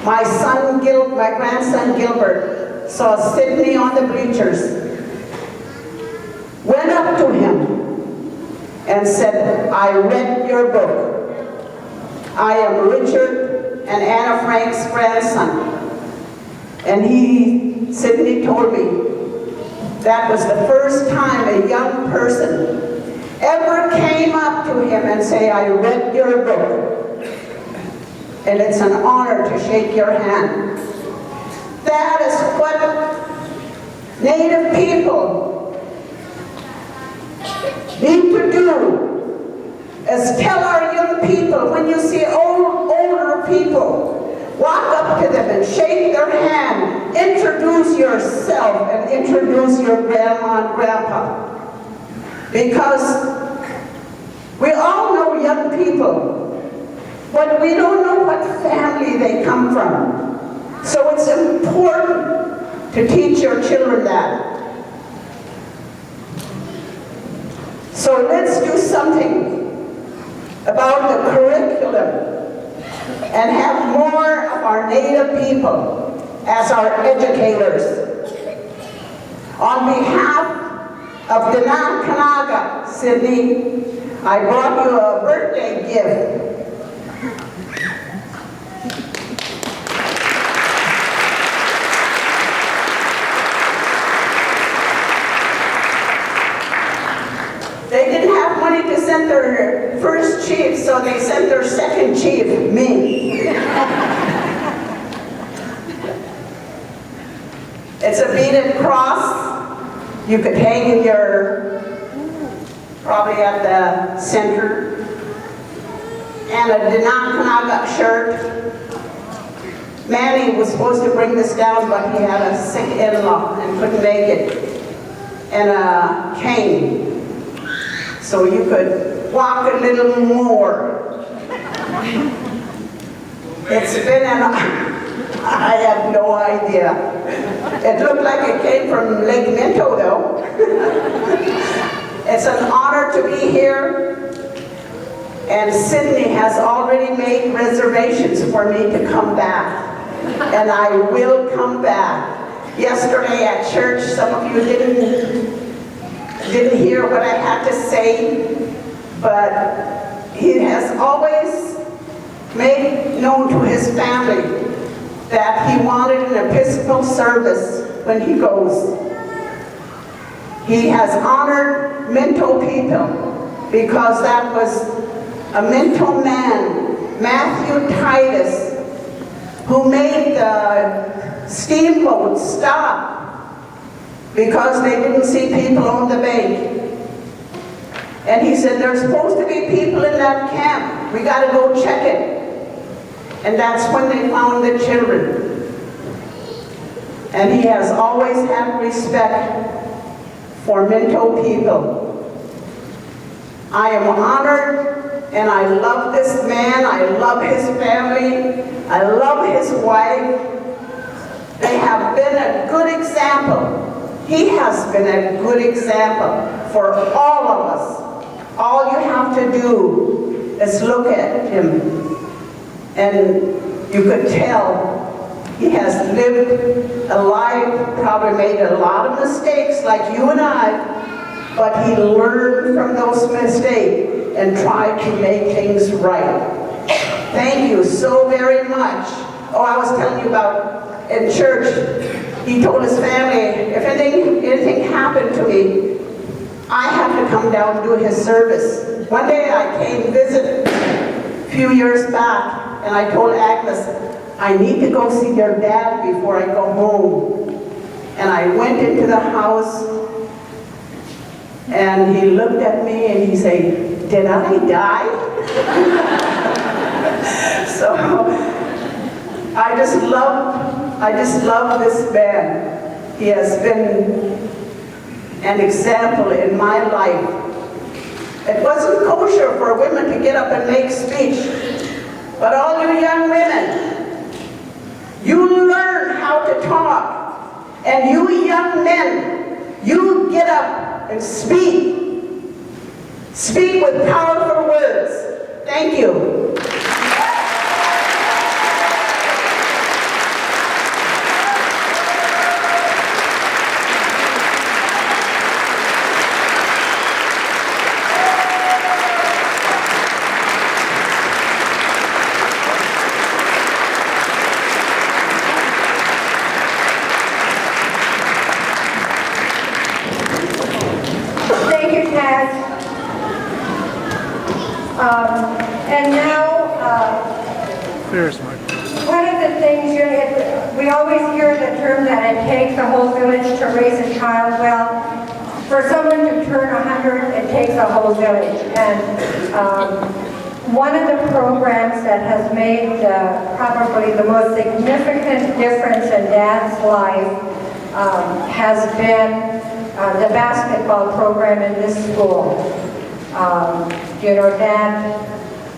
My grandson Gilbert saw Sidney on the bleachers, went up to him and said, I read your book. I am Richard and Anna Frank's grandson. And Sidney told me that was the first time a young person ever came up to him and say, I read your book. And it's an honor to shake your hand. That is what Native people need to do, is tell our young people, when you see older people, walk up to them and shake their hand, introduce yourself and introduce your grandma and grandpa. Because we all know young people but we don't know what family they come from. So it's important to teach your children that. So let's do something about the curriculum and have more of our Native people as our educators. On behalf of Dinan Kanaga, Sidney, I brought you a birthday gift. They didn't have money to send their first chief, so they sent their second chief, me. It's a beaded cross. You could hang in your, probably at the center. And a Dinakanaga shirt. Manny was supposed to bring this down, but he had a sick in-law and couldn't make it. And a cane. So you could walk a little more. It's been I have no idea. It looked like it came from Lake Minto though. It's an honor to be here. And Sidney has already made reservations for me to come back. And I will come back. Yesterday at church, some of you didn't hear what I had to say, but he has always made known to his family that he wanted an Episcopal service when he goes. He has honored Minto people because that was a Minto man, Matthew Titus, who made the steamboat stop because they didn't see people on the bank. And he said, there's supposed to be people in that camp. We got to go check it. And that's when they found the children. And he has always had respect for Minto people. I am honored, and I love this man. I love his family. I love his wife. They have been a good example. He has been a good example for all of us. All you have to do is look at him, and you could tell he has lived a life, probably made a lot of mistakes like you and I, but he learned from those mistakes and tried to make things right. Thank you so very much. Oh, I was telling you about in church, he told his family, if anything happened to me, I have to come down and do his service. One day I came visit a few years back, and I told Agnes, I need to go see your dad before I go home. And I went into the house, and he looked at me and he said, did I die? So I just love this man. He has been an example in my life. It wasn't kosher for women to get up and make speech. But all you young women, you learn how to talk. And you young men, you get up and speak. Speak with powerful words. Thank you. And now, There's my one of the things, we always hear the term that it takes a whole village to raise a child. Well, for someone to turn 100, it takes a whole village. And one of the programs that has made probably the most significant difference in Dad's life has been the basketball program in this school. You know, Dad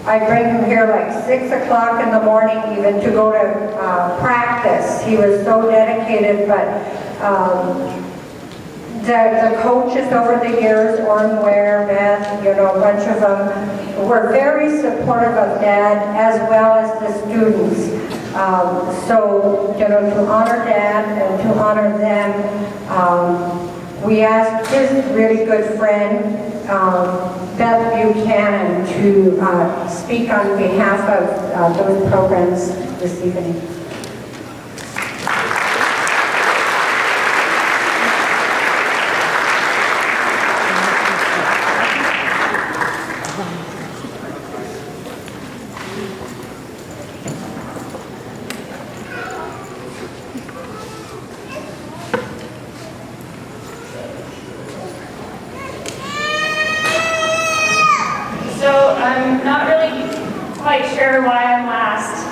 I bring him here like 6 o'clock in the morning even to go to practice. He was so dedicated, but the coaches over the years, Orrin Ware, Beth, you know, a bunch of them, were very supportive of Dad as well as the students. So, you know, to honor Dad and to honor them, we asked his really good friend, Beth Buchanan, to speak on behalf of those programs this evening. I'm not really quite sure why I'm last.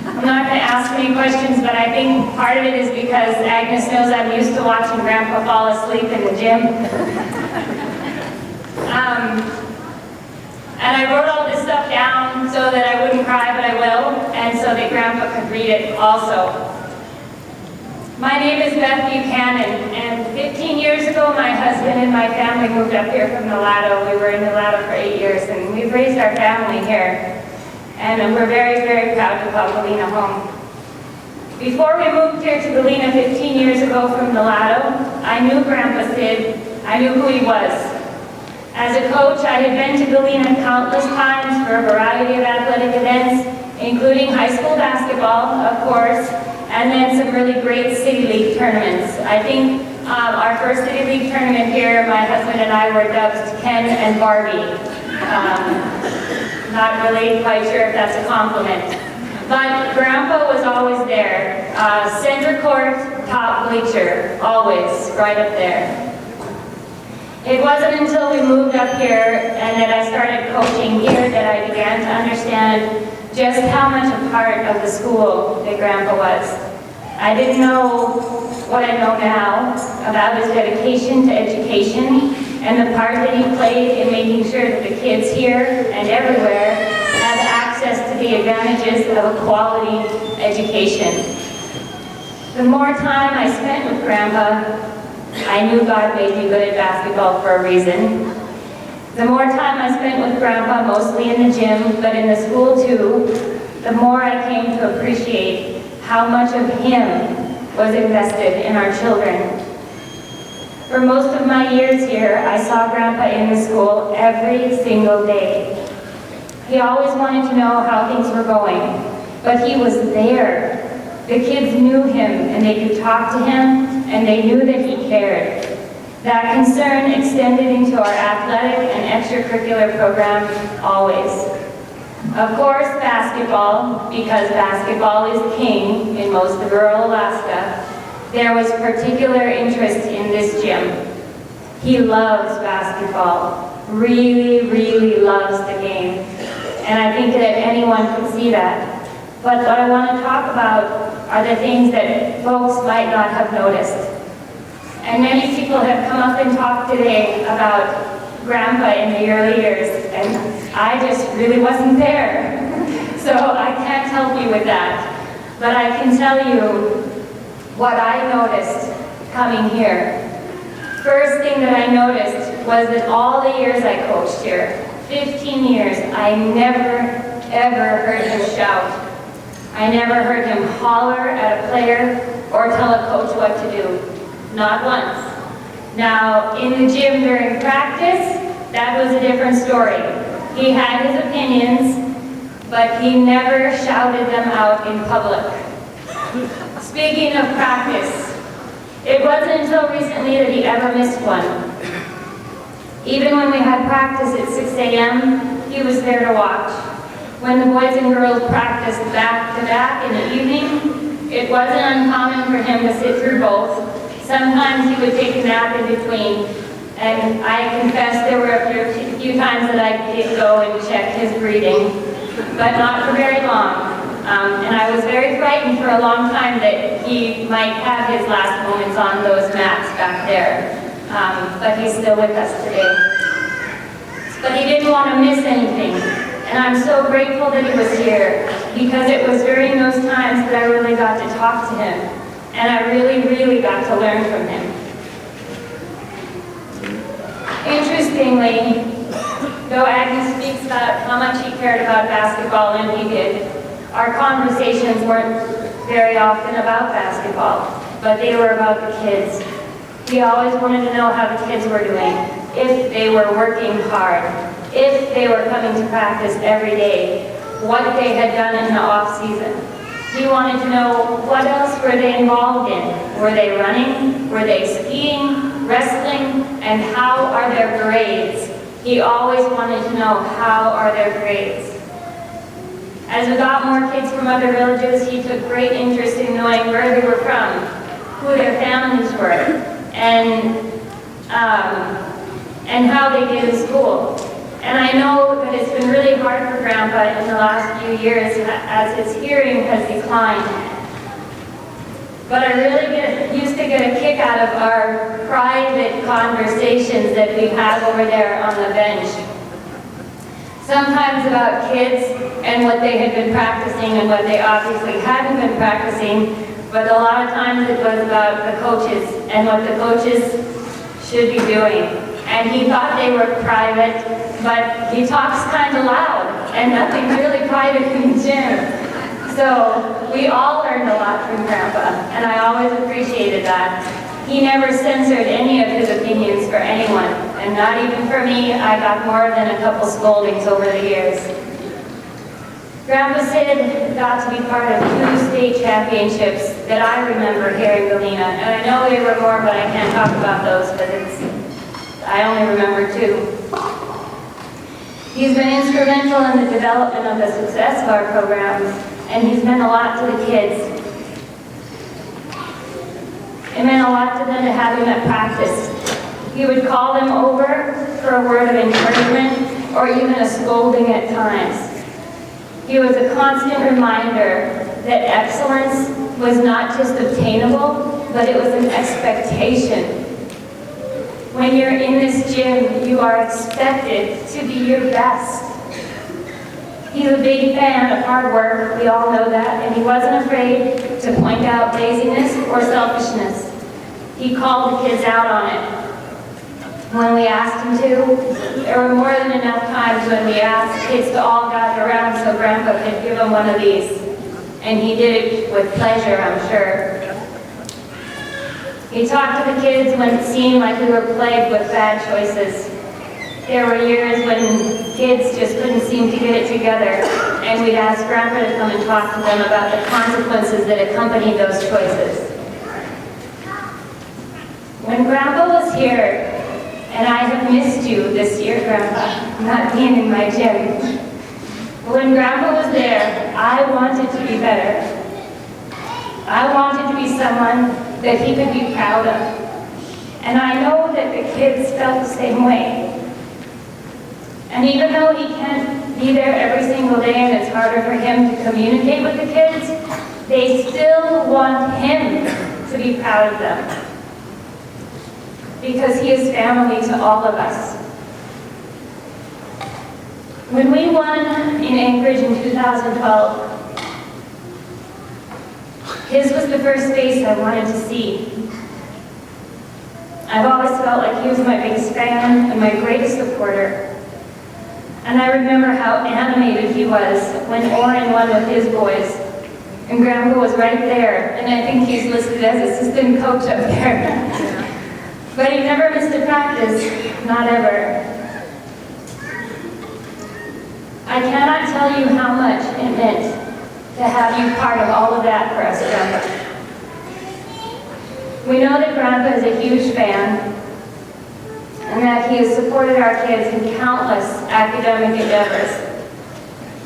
I'm not going to ask any questions, but I think part of it is because Agnes knows I'm used to watching Grandpa fall asleep in the gym. And I wrote all this stuff down so that I wouldn't cry, but I will, and so that Grandpa could read it also. My name is Beth Buchanan, and 15 years ago, my husband and my family moved up here from Nolato. We were in Nolato for 8 years, and we've raised our family here. And we're very, very proud to call Galena home. Before we moved here to Galena 15 years ago from Nolato, I knew Grandpa Sid. I knew who he was. As a coach, I had been to Galena countless times for a variety of athletic events, including high school basketball, of course, and then some really great City League tournaments. I think our first City League tournament here, my husband and I were dubbed Ken and Barbie. Not really quite sure if that's a compliment. But Grandpa was always there. Center court, top bleacher, always right up there. It wasn't until we moved up here and that I started coaching here that I began to understand just how much a part of the school that Grandpa was. I didn't know what I know now about his dedication to education and the part that he played in making sure that the kids here and everywhere have access to the advantages of a quality education. The more time I spent with Grandpa, I knew God made me good at basketball for a reason. The more time I spent with Grandpa, mostly in the gym, but in the school too, the more I came to appreciate how much of him was invested in our children. For most of my years here, I saw Grandpa in the school every single day. He always wanted to know how things were going, but he was there. The kids knew him, and they could talk to him, and they knew that he cared. That concern extended into our athletic and extracurricular program always. Of course, basketball, because basketball is king in most of rural Alaska. There was particular interest in this gym. He loves basketball, really, really loves the game. And I think that anyone can see that. But what I want to talk about are the things that folks might not have noticed. And many people have come up and talked today about Grandpa in the early years, and I just really wasn't there. So I can't help you with that. But I can tell you what I noticed coming here. First thing that I noticed was that all the years I coached here, 15 years, I never, ever heard him shout. I never heard him holler at a player or tell a coach what to do. Not once. Now, in the gym during practice, that was a different story. He had his opinions, but he never shouted them out in public. Speaking of practice, it wasn't until recently that he ever missed one. Even when we had practice at 6 a.m., he was there to watch. When the boys and girls practiced back-to-back in the evening, it wasn't uncommon for him to sit through both. Sometimes he would take a nap in between, and I confess there were a few times that I did go and check his breathing, but not for very long. And I was very frightened for a long time that he might have his last moments on those mats back there. But he's still with us today. But he didn't want to miss anything. And I'm so grateful that he was here, because it was during those times that I really got to talk to him. And I really, really got to learn from him. Interestingly, though Aggie speaks about how much he cared about basketball, and he did, our conversations weren't very often about basketball, but they were about the kids. He always wanted to know how the kids were doing, if they were working hard, if they were coming to practice every day, what they had done in the off season. He wanted to know what else were they involved in. Were they running? Were they skiing, wrestling? And how are their grades? He always wanted to know how are their grades. As we got more kids from other villages, he took great interest in knowing where they were from, who their families were, and how they did in school. And I know that it's been really hard for Grandpa in the last few years as his hearing has declined. But I really used to get a kick out of our private conversations that we have over there on the bench. Sometimes about kids and what they had been practicing and what they obviously hadn't been practicing, but a lot of times it was about the coaches and what the coaches should be doing. And he thought they were private, but he talks kind of loud, and nothing's really private in the gym. So we all learned a lot from Grandpa, and I always appreciated that. He never censored any of his opinions for anyone, and not even for me. I got more than a couple scoldings over the years. Grandpa Sid got to be part of 2 state championships that I remember here in Galena, and I know there were more, but I can't talk about those because I only remember 2. He's been instrumental in the development of the success of our programs, and he's meant a lot to the kids. It meant a lot to them to have him at practice. He would call them over for a word of encouragement or even a scolding at times. He was a constant reminder that excellence was not just obtainable, but it was an expectation. When you're in this gym, you are expected to be your best. He's a big fan of hard work, we all know that, and he wasn't afraid to point out laziness or selfishness. He called the kids out on it. When we asked him to, there were more than enough times when we asked kids to all gather around so Grandpa could give them one of these. And he did it with pleasure, I'm sure. He talked to the kids when it seemed like we were plagued with bad choices. There were years when kids just couldn't seem to get it together, and we'd ask Grandpa to come and talk to them about the consequences that accompanied those choices. When Grandpa was here, and I have missed you this year, Grandpa, not being in my gym. When Grandpa was there, I wanted to be better. I wanted to be someone that he could be proud of. And I know that the kids felt the same way. And even though he can't be there every single day and it's harder for him to communicate with the kids, they still want him to be proud of them. Because he is family to all of us. When we won in Anchorage in 2012, his was the first face I wanted to see. I've always felt like he was my biggest fan and my greatest supporter. And I remember how animated he was when Oren won with his boys. And Grandpa was right there, and I think he's listed as assistant coach up there. But he never missed a practice, not ever. I cannot tell you how much it meant to have you part of all of that for us, Grandpa. We know that Grandpa is a huge fan, and that he has supported our kids in countless academic endeavors.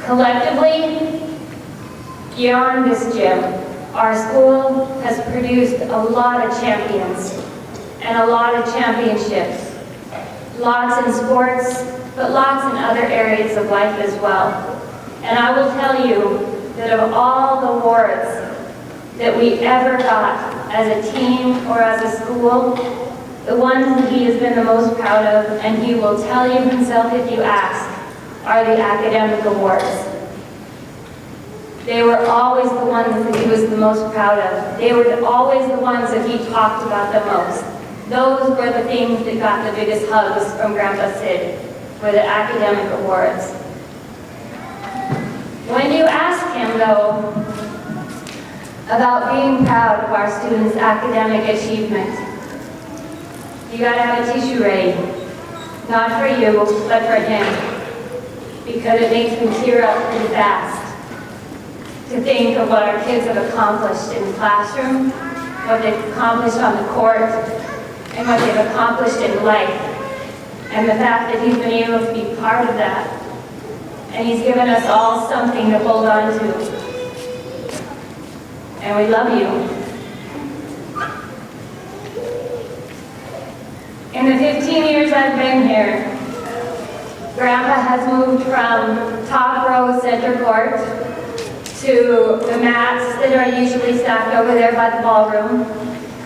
Collectively, beyond this gym, our school has produced a lot of champions and a lot of championships. Lots in sports, but lots in other areas of life as well. And I will tell you that of all the awards that we ever got as a team or as a school, the ones that he has been the most proud of, and he will tell you himself if you ask, are the academic awards. They were always the ones that he was the most proud of. They were always the ones that he talked about the most. Those were the things that got the biggest hugs from Grandpa Sid, were the academic awards. When you ask him, though, about being proud of our students' academic achievement, you gotta have a tissue ready. Not for you, but for him. Because it makes me tear up pretty fast to think of what our kids have accomplished in the classroom, what they've accomplished on the court, and what they've accomplished in life. And the fact that he's been able to be part of that. And he's given us all something to hold on to. And we love you. In the 15 years I've been here, Grandpa has moved from top row center court to the mats that are usually stacked over there by the ballroom.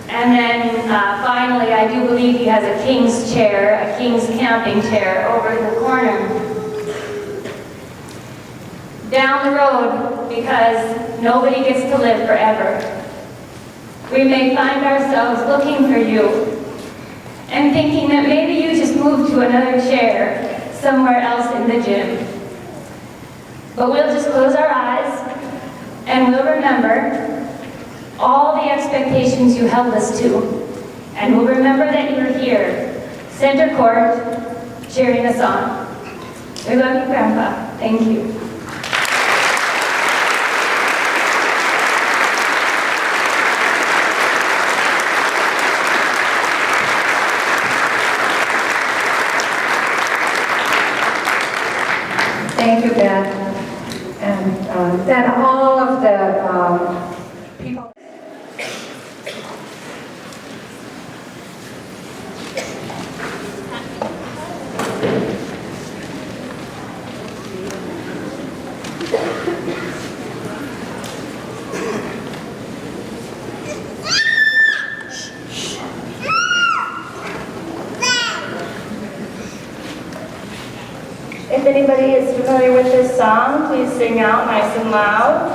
And then finally, I do believe he has a king's chair, a king's camping chair over in the corner. Down the road, because nobody gets to live forever. We may find ourselves looking for you and thinking that maybe you just moved to another chair somewhere else in the gym. But we'll just close our eyes and we'll remember all the expectations you held us to. And we'll remember that you were here, center court, cheering us on. We love you, Grandpa. Thank you. Thank you, Beth. And then all of the people. If anybody is familiar with this song, please sing out nice and loud.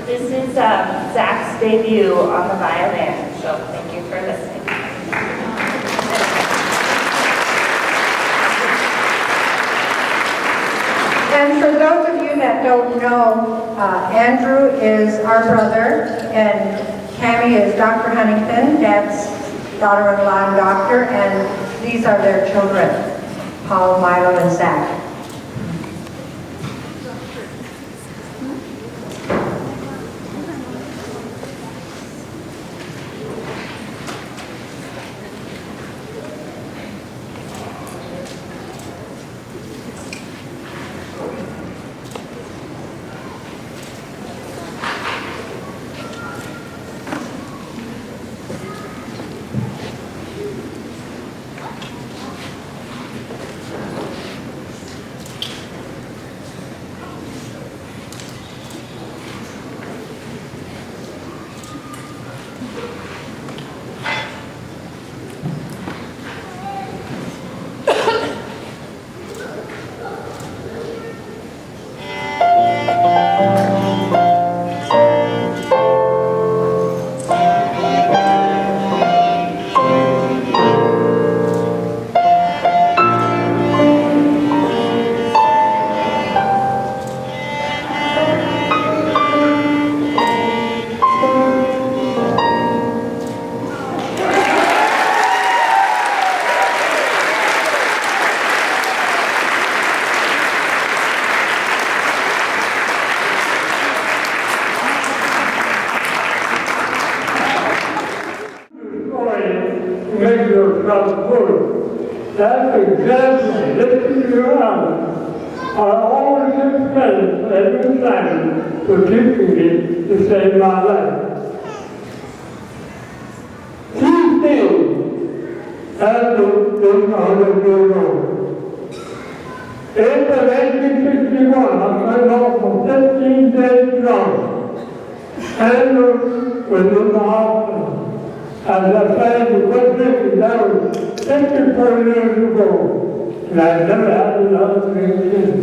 This is Zach's debut on the violin, so thank you for listening. And for those of you that don't know, Andrew is our brother, and Cammie is Dr. Huntington, Dad's daughter-in-law and doctor, and these are their children, Paul, Milo, and Zac. That's exactly, listen to your eyes. I always expense every time for teaching me to save my life. These things, as those 100 years old, April 1861, I came home for 15 days long. Andrew was in the hospital. As I said, the quit drinking, that was 54 years ago. And I never had another drink since.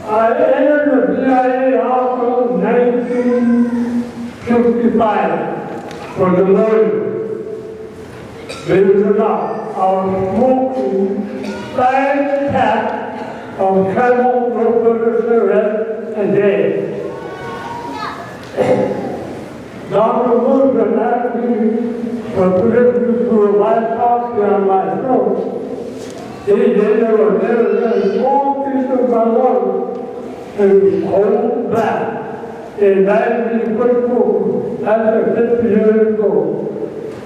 I entered the CIA hospital in 1955 for the murder. Believe it or not, I was smoking 5 packs of Camel Roper cigarettes a day. Dr. Wilson asked me for permission to a biopsy on my throat. He did, there was a small piece of my lung. It was cold black. It died me quit smoking after 50 years ago.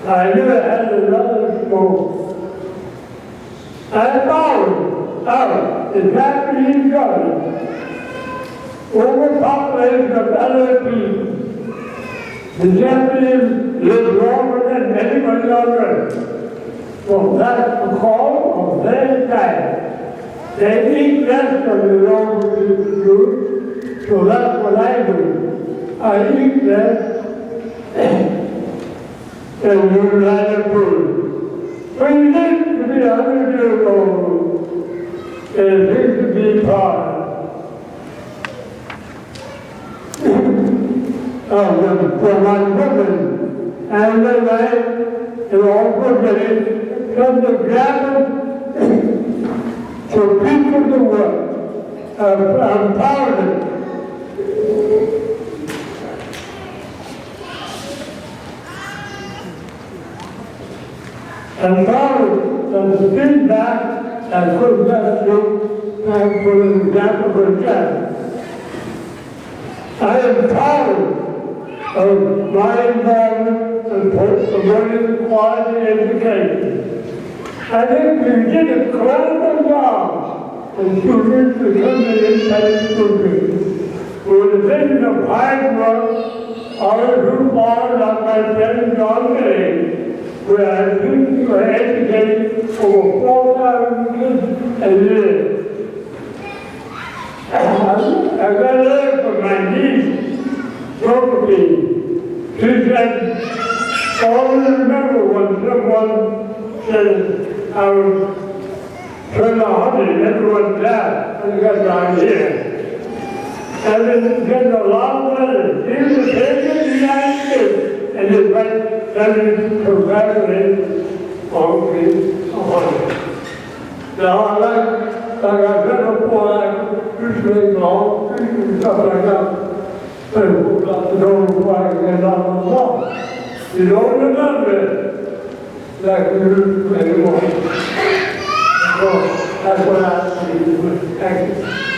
I never had another smoke. I found out the Japanese government overpopulation of other people. The Japanese live longer than anybody on earth. Well, that's because of their diet. They eat less than the normal people do, so that's what I do. I eat less and do lighter food. When you live to be 100 years old, it seems to be hard. For my women, and then I also get it from the grammar for people to work. I'm proud of it. I'm proud of the feedback I could get through and for an example for a child. I am proud of my involvement in promoting quality education. I think we did a credible job in students becoming independent students. With the vision of hard work, I grew forward on my friend John Gray, where I students were educated over 4,000 kids a year. I got a letter from my niece, Dorothy. She said, I always remember when someone said I was turn 100, everyone laughed when I got down here. I've been getting a lot of letters, even the President of the United States, and his wife sending congratulations on me 100. Now I like I said before, I appreciate all and stuff like that. But you don't require get out of the law. You don't remember it like you do anymore. So that's what I see. Thank you.